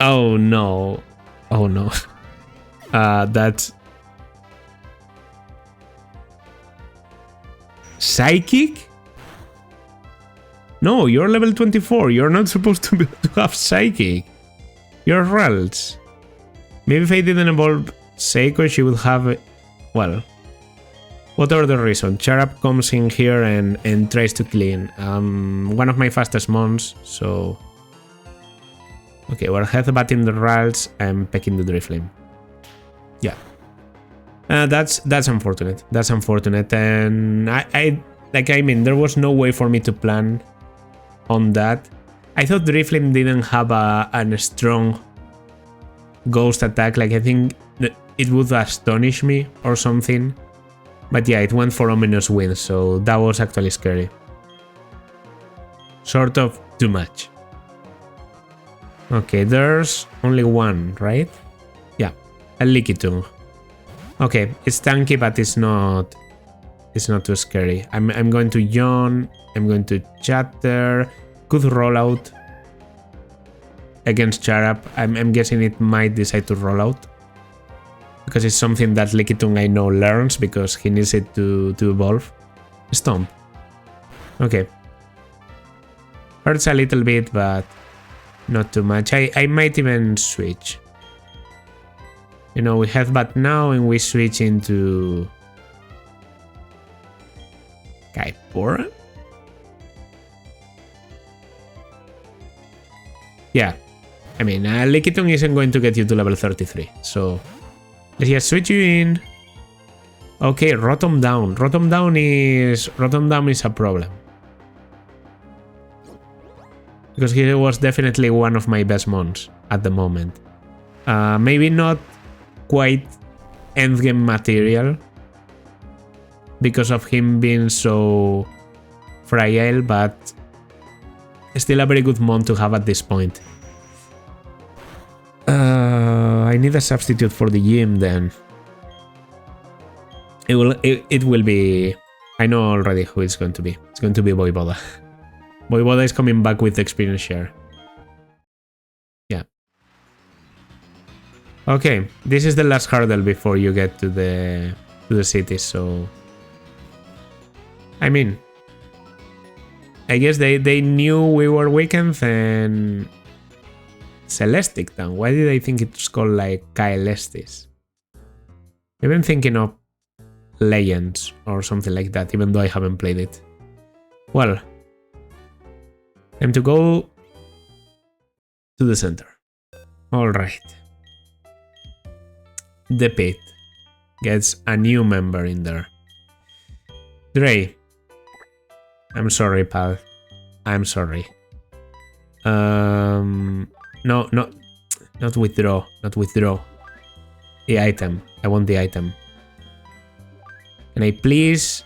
Oh no. Oh no. That's Psychic? No, you're level 24. You're not supposed to have Psychic. You're Ralts. Maybe if I didn't evolve Seiko, she would have... Well, whatever the reason. Charap comes in here and tries to clean. One of my fastest mons, so... Okay, we're headbutting the Ralts and pecking the Driflim. Yeah. That's unfortunate. That's unfortunate, and I mean, there was no way for me to plan on that. I thought Driflim didn't have a strong ghost attack. Like, I think that it would astonish me or something. But yeah, it went for Ominous Wind, so that was actually scary. Sort of too much. Okay, there's only one, right? Yeah, a Leaky Tongue. Okay, it's tanky, but it's not too scary. I'm going to yawn. I'm going to chatter. Good rollout. against Charap, I'm guessing it might decide to roll out. Because it's something that Lickitung I know learns because he needs it to evolve. Stomp. Okay. Hurts a little bit, but not too much. I might even switch. You know, we Headbutt now and we switch into Kaipora? Yeah. I mean, Lickitung isn't going to get you to level 33, so let's just switch you in. Okay, Rotom down. Rotom down is a problem. Because he was definitely one of my best mons at the moment. Maybe not quite endgame material because of him being so fragile, but still a very good mon to have at this point. I need a substitute for the gym then. It will be... I know already who it's going to be. It's going to be Voivoda. Voivoda is coming back with experience share. Yeah. Okay, this is the last hurdle before you get to the city, so... I mean... I guess they knew we were weekends and... Celestic Town. Why did I think it's called like Kaelestis? I've been thinking of Legends or something like that, even though I haven't played it. Well, time to go to the center. Alright. The pit gets a new member in there. Dre. I'm sorry, pal. I'm sorry. No, not withdraw. Not withdraw. The item. I want the item. Can I please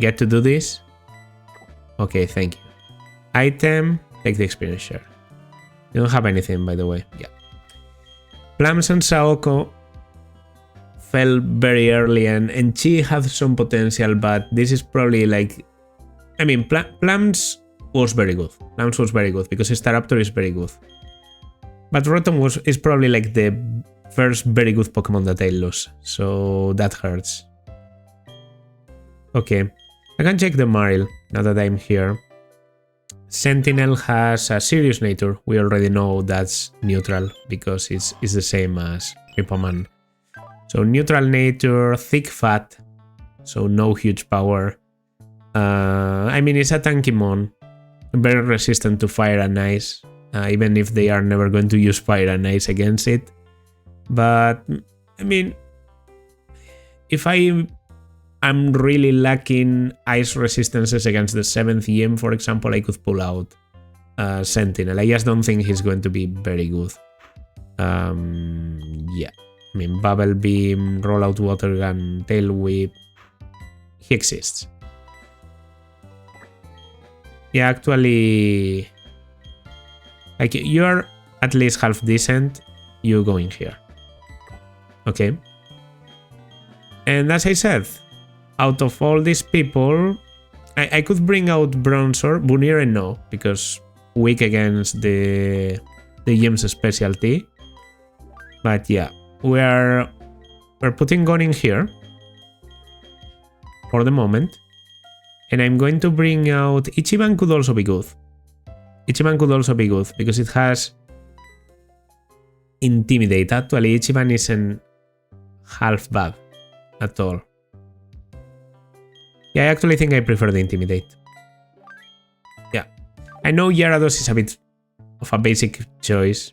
get to do this? Okay, thank you. Item. Take the experience share. You don't have anything, by the way. Yeah. Plums and Saoko fell very early and she had some potential, but this is probably like... I mean, Plums was very good. Plums was very good because Staraptor is very good. But Rotom is probably like the first very good Pokemon that I lose, so that hurts. Okay, I can check the Maril now that I'm here. Sentinel has a serious nature. We already know that's neutral because it's the same as Ripoman. So neutral nature, thick fat, so no huge power. I mean, it's a tanky mon, very resistant to fire and ice, even if they are never going to use fire and ice against it. But, I mean, if I'm really lacking ice resistances against the 7th EM, for example, I could pull out Sentinel. I just don't think he's going to be very good. Yeah. I mean, Bubble Beam, Rollout Water Gun, Tail Whip. He exists. Yeah, actually... Like, you're at least half decent. You go in here. Okay. And as I said, out of all these people, I could bring out Bronzor. Bunire no, because weak against the game's specialty. But yeah, we're putting Gon in here for the moment. And I'm going to bring out... Ichiban could also be good. Ichiban could also be good because it has Intimidate. Actually, Ichiban isn't half bad at all. Yeah, I actually think I prefer the Intimidate. Yeah. I know Gyarados is a bit of a basic choice.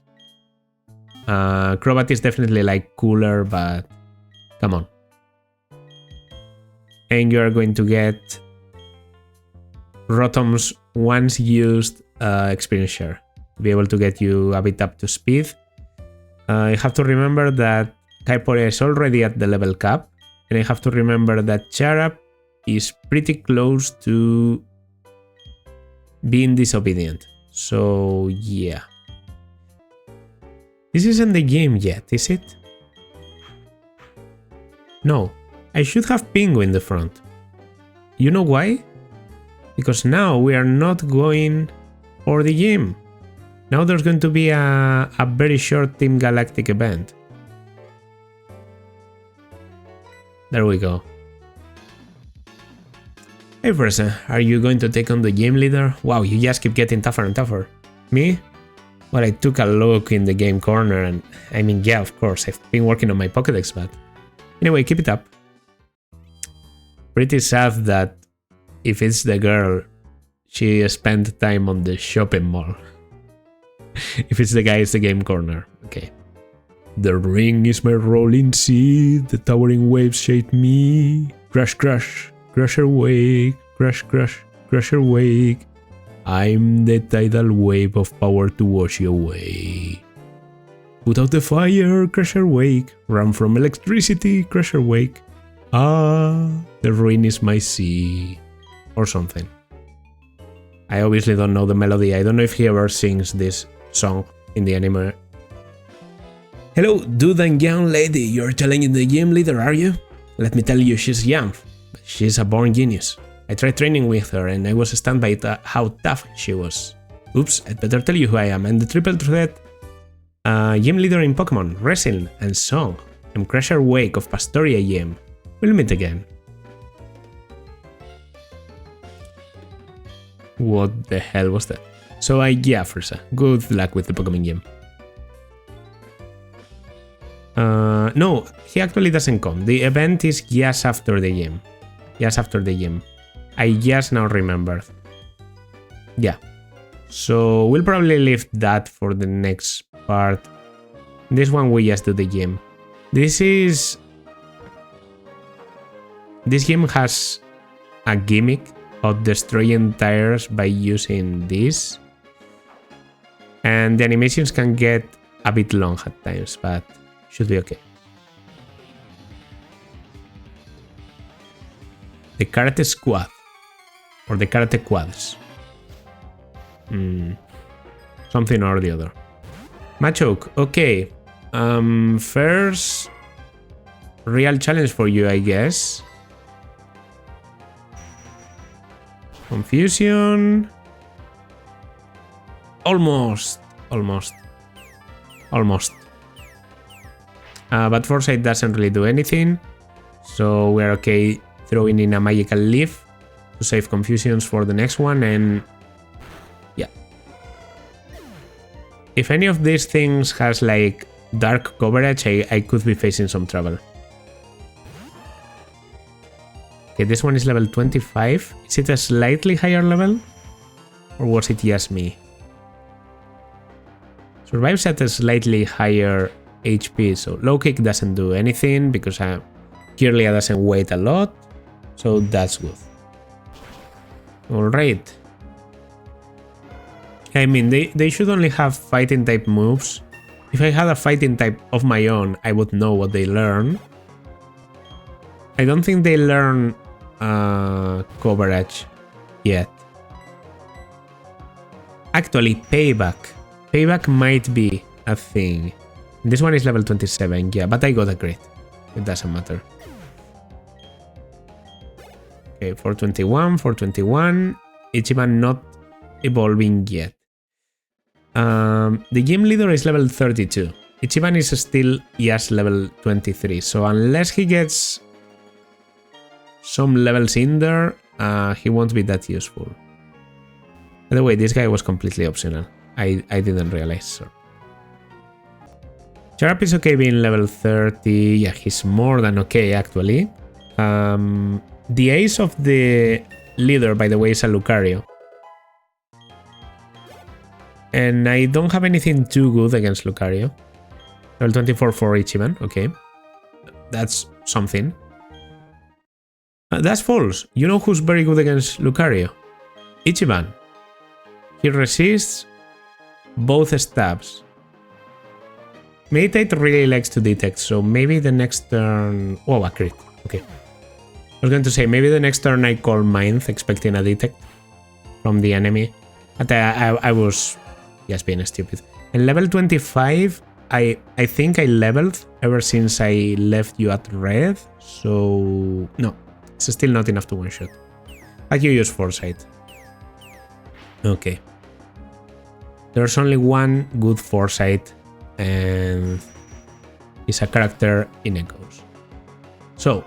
Crobat is definitely like cooler, but come on. And you're going to get Rotom's once used experience share to be able to get you a bit up to speed. You have to remember that Kaipora is already at the level cap, and I have to remember that Charap is pretty close to being disobedient. So yeah. This isn't the game yet, is it? No, I should have Pingu in the front. You know why? Because now we are not going for the game. Now there's going to be a very short Team Galactic event. There we go. Hey Versa, are you going to take on the game leader? Wow, you just keep getting tougher and tougher. Me? Well, I took a look in the game corner and I mean, yeah, of course, I've been working on my Pokédex, but anyway, keep it up. Pretty sad that if it's the girl, she spent time on the shopping mall. If it's the guy, it's the game corner. Okay. The ring is my rolling sea, the towering waves shake me. Crash, crash, crusher wake, crash, crash, crusher wake. I'm the tidal wave of power to wash you away. Put out the fire, crusher wake. Run from electricity, crusher wake. Ah, the ruin is my sea. Or something. I obviously don't know the melody. I don't know if he ever sings this song in the anime. Hello, dude and young lady. You're challenging the gym leader, are you? Let me tell you, she's young, but she's a born genius. I tried training with her and I was stunned by how tough she was. Oops, I'd better tell you who I am. I'm the triple threat gym leader in Pokemon, Wrestling, and Song. I'm Crusher Wake of Pastoria Gym. We'll meet again. What the hell was that? So yeah, Versa, good luck with the Pokemon game. No, he actually doesn't come. The event is just after the game. Just after the game. I just now remembered. Yeah. So we'll probably leave that for the next part. This one we just do the game. This game has a gimmick of destroying tires by using this. And the animations can get a bit long at times, but should be okay. The Karate Squad. Or the Karate Quads. Something or the other. Machoke, okay. First real challenge for you, I guess. Confusion. Almost. But Foresight doesn't really do anything. So we're okay throwing in a magical leaf to save confusions for the next one, and yeah. If any of these things has like dark coverage, I could be facing some trouble. Okay, this one is level 25. Is it a slightly higher level? Or was it just me? Survives at a slightly higher HP, so low kick doesn't do anything because Kirlia doesn't weight a lot, so that's good. Alright. I mean, they should only have fighting type moves. If I had a fighting type of my own, I would know what they learn. I don't think they learn coverage yet. Actually, payback. Payback might be a thing. This one is level 27, yeah, but I got a crit. It doesn't matter. Okay, 421, 421. Ichiban not evolving yet. The gym leader is level 32. Ichiban is still just level 23, so unless he gets some levels in there, he won't be that useful. By the way, this guy was completely optional. I didn't realize, so. Sharp is okay being level 30. Yeah, he's more than okay, actually. The ace of the leader, by the way, is a Lucario. And I don't have anything too good against Lucario. Level 24 for Ichiban, okay. That's something. That's false. You know who's very good against Lucario? Ichiban. He resists both stabs. Meditate really likes to detect, so maybe the next turn... Oh, a crit. Okay. I was going to say, maybe the next turn I call Mind, expecting a detect from the enemy. But I was just being stupid. In level 25, I think I leveled ever since I left you at red, so... No, it's still not enough to one-shot. But you use Foresight. Okay. There's only one good foresight, and it's a character in Echoes. So,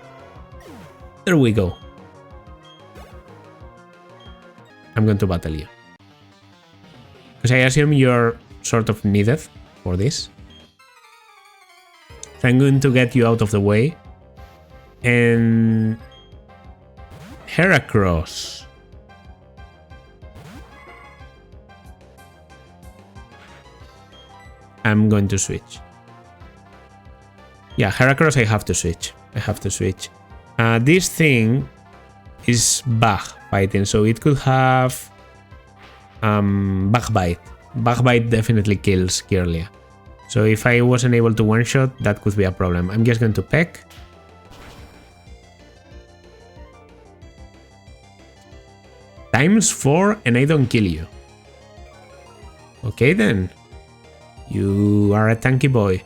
there we go. I'm going to battle you. Because I assume you're sort of needed for this. So I'm going to get you out of the way. And Heracross. I'm going to switch. Yeah, Heracross I have to switch. This thing is bug fighting, so it could have bug bite. Bug bite definitely kills Kirlia. So if I wasn't able to one-shot, that could be a problem. I'm just going to peck. ×4 and I don't kill you. Okay then. You are a tanky boy.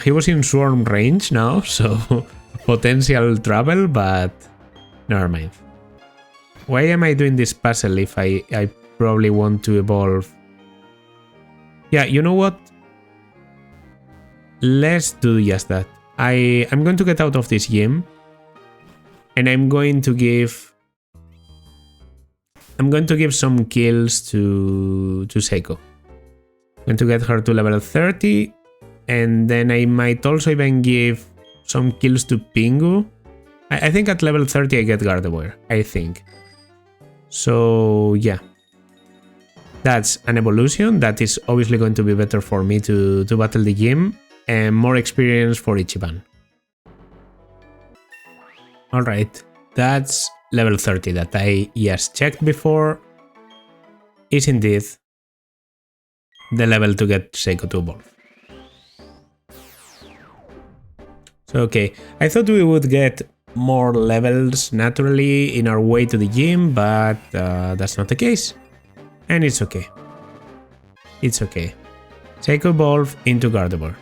He was in swarm range now, so potential trouble, but never mind. Why am I doing this puzzle if I probably want to evolve? Yeah, you know what? Let's do just that. I'm going to get out of this gym, and I'm going to give some kills to Seiko. I'm going to get her to level 30, and then I might also even give some kills to Pingu. I think at level 30 I get Gardevoir, I think. So yeah, that's an evolution that is obviously going to be better for me to battle the gym, and more experience for Ichiban. Alright, that's level 30 that I just checked before. Is indeed the level to get Seiko to evolve. So okay, I thought we would get more levels naturally in our way to the gym, but that's not the case. And it's okay. It's okay. Seiko evolve into Gardevoir.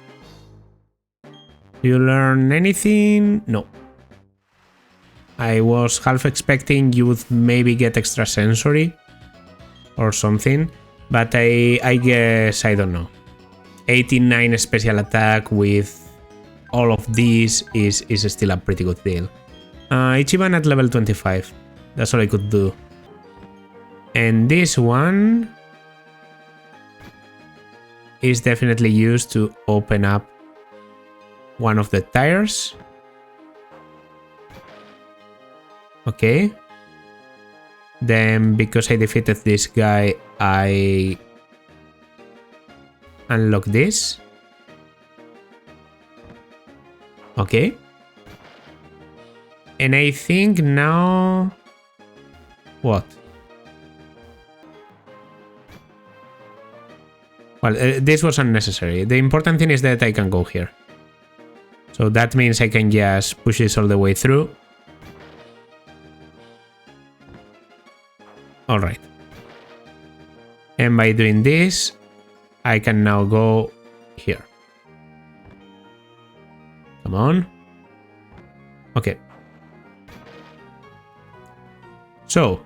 Do you learn anything? No. I was half expecting you would maybe get extrasensory or something, but I guess, I don't know. 89 special attack with all of these is still a pretty good deal. Ichiban at level 25. That's all I could do. And this one is definitely used to open up one of the tires. Okay. Then, because I defeated this guy, I unlock this. Okay. And I think now... What? Well, this was unnecessary. The important thing is that I can go here. So that means I can just push this all the way through. Alright. And by doing this, I can now go here. Come on. Okay. So,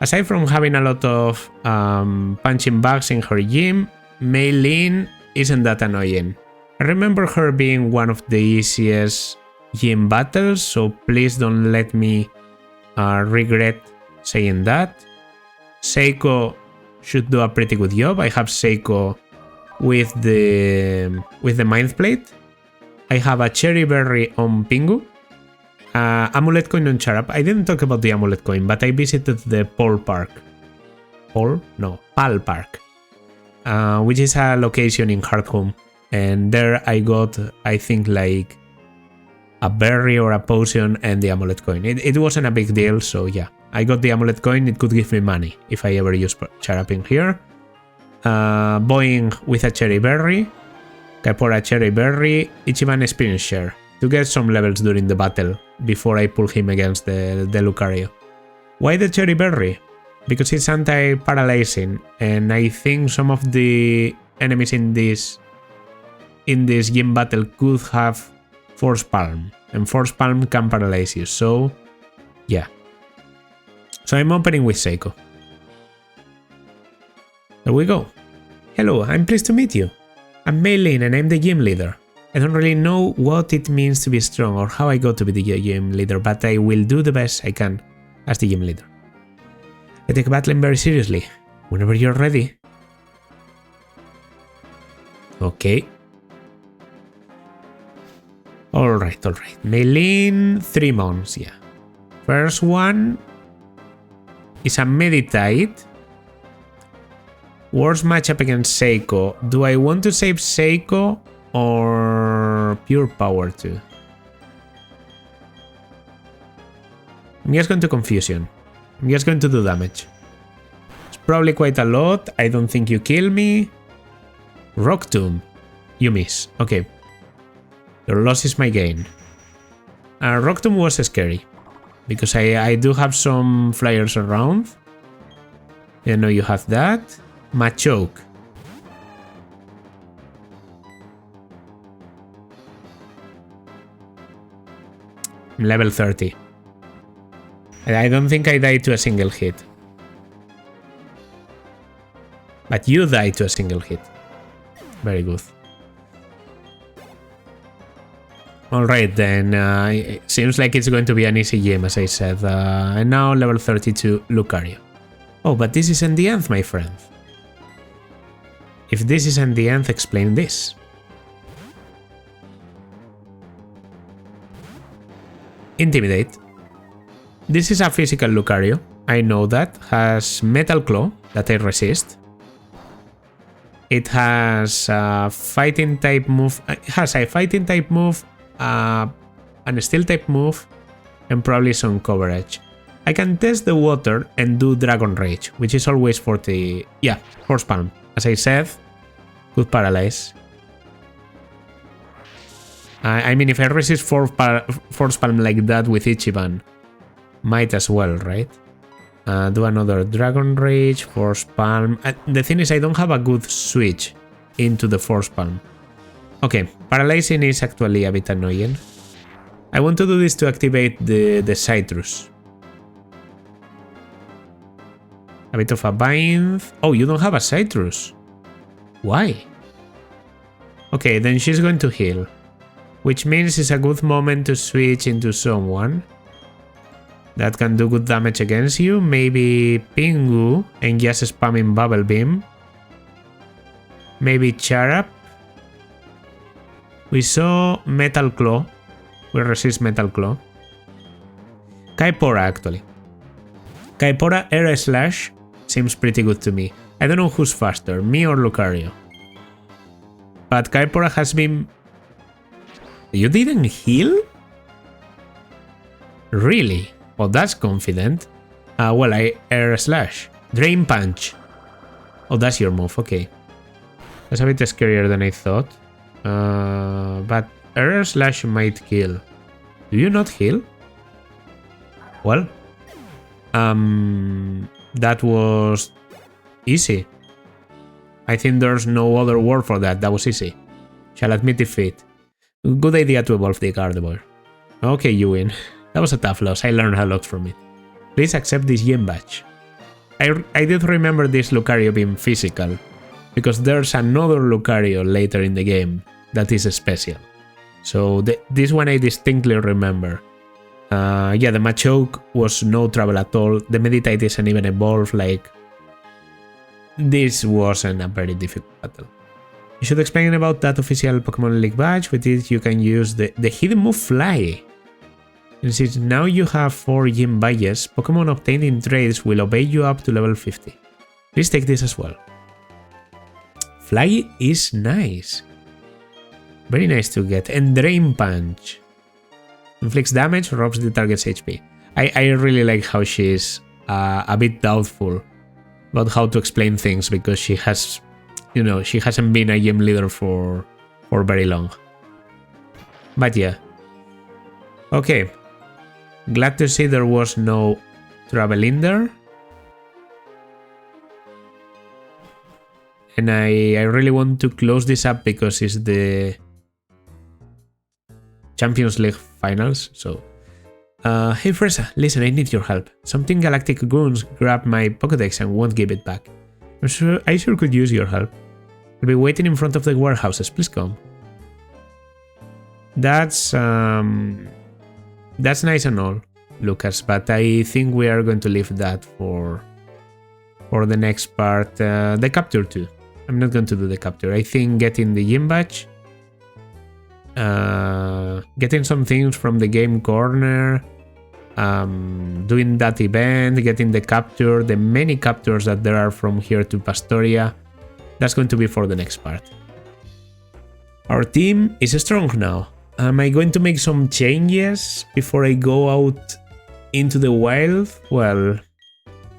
aside from having a lot of punching bags in her gym, Mei Lin isn't that annoying. I remember her being one of the easiest gym battles, so please don't let me regret saying that. Seiko should do a pretty good job. I have Seiko with the Mind Plate. I have a Cherry Berry on Pingu. Amulet Coin on Charap. I didn't talk about the Amulet Coin, but I visited the Pal Park. Pal Park. Which is a location in Hardhome. And there I got, I think, like a berry or a potion and the Amulet Coin. It wasn't a big deal, so yeah. I got the Amulet Coin, it could give me money if I ever use Charap in here. Boeing with a Cherry Berry. Kaipora Cherry Berry. Ichiban Experience Share. To get some levels during the battle before I pull him against the Lucario. Why the Cherry Berry? Because it's anti-paralyzing, and I think some of the enemies in this gym battle could have Force Palm, and Force Palm can paralyze you, so yeah. So I'm opening with Seiko. There we go. Hello, I'm pleased to meet you. I'm Meilin and I'm the gym leader. I don't really know what it means to be strong or how I got to be the gym leader, but I will do the best I can as the gym leader. I take battling very seriously. Whenever you're ready. Okay. Alright. Meilin, 3 months, yeah. First one is a meditate. Worst matchup against Seiko. Do I want to save Seiko or pure power too? I'm just going to confusion. I'm just going to do damage. It's probably quite a lot. I don't think you kill me. Rock Tomb. You miss. Okay. Your loss is my gain. Rock Tomb was scary. Because I do have some flyers around. I know you have that. Machoke. Level 30. I don't think I died to a single hit. But you died to a single hit. Very good. Alright then, it seems like it's going to be an easy game as I said. And now level 32, Lucario. Oh, but this isn't the end, my friend. If this isn't the end, explain this. Intimidate. This is a physical Lucario. I know that. Has Metal Claw that I resist. It has a fighting type move. It has a fighting type move, and a steel type move, and probably some coverage. I can test the water and do Dragon Rage, which is always 40. Yeah, Force Palm. As I said, could paralyze. I mean, if I resist Force Palm like that with Ichiban, might as well, right? Do another Dragon Rage, Force Palm. The thing is, I don't have a good switch into the Force Palm. Okay, paralyzing is actually a bit annoying. I want to do this to activate the Citrus. A bit of a bind. Oh, you don't have a Citrus. Why? Okay, then she's going to heal. Which means it's a good moment to switch into someone that can do good damage against you. Maybe Pingu and just spamming Bubble Beam. Maybe Charap. We saw Metal Claw. We resist Metal Claw. Kaipora actually. Kaipora Air Slash seems pretty good to me. I don't know who's faster, me or Lucario. But Kaipora has been... You didn't heal? Really? Oh, that's confident. Well, I Air Slash. Drain Punch. Oh, that's your move, okay. That's a bit scarier than I thought. But Air Slash might kill. Do you not heal? Well, that was easy. I think there's no other word for that. That was easy. Shall admit defeat. Good idea to evolve the Gardevoir. Okay, you win. That was a tough loss. I learned a lot from it. Please accept this gem badge. I did remember this Lucario being physical, because there's another Lucario later in the game that is special. So this one I distinctly remember. Yeah, the Machoke was no trouble at all. The Meditate isn't even evolved, like... This wasn't a very difficult battle. You should explain about that official Pokemon League badge. With it you can use the hidden move Fly. And since now you have 4 gym badges, Pokemon obtained in trades will obey you up to level 50. Please take this as well. Fly is nice. Very nice to get. And Drain Punch. Inflicts damage, robs the target's HP. I really like how she's a bit doubtful about how to explain things, because she has, you know, she hasn't been a gym leader for very long. But yeah. Okay. Glad to see there was no trouble in there. And I really want to close this up because it's the Champions League finals, so Hey Fresa, listen, I need your help. Something galactic goons grabbed my Pokédex and won't give it back. I sure could use your help. I'll be waiting in front of the warehouses, please come. That's nice and all, Lucas, but I think we are going to leave that for the next part. The capture too. I'm not going to do the capture. I think getting the gym badge, getting some things from the game corner, doing that event, getting the capture, the many captures that there are from here to Pastoria, that's going to be for the next part. Our team is strong now. Am I going to make some changes before I go out into the wild? Well,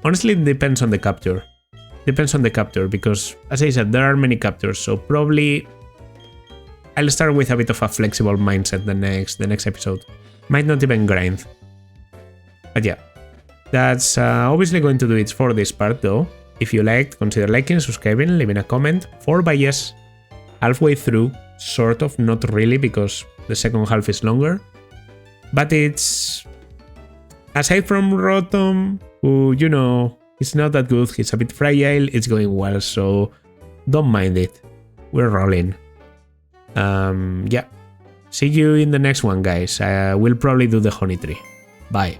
honestly, it depends on the capture. Depends on the capture, because as I said, there are many captures, so probably I'll start with a bit of a flexible mindset the next episode. Might not even grind. But yeah, that's obviously going to do it for this part though. If you liked, consider liking, subscribing, leaving a comment. 4x halfway through, sort of, not really, because the second half is longer. But it's, aside from Rotom, who, you know, it's not that good, he's a bit fragile, it's going well, so don't mind it. We're rolling. Yeah. See you in the next one, guys. We'll probably do the honey tree. Bye.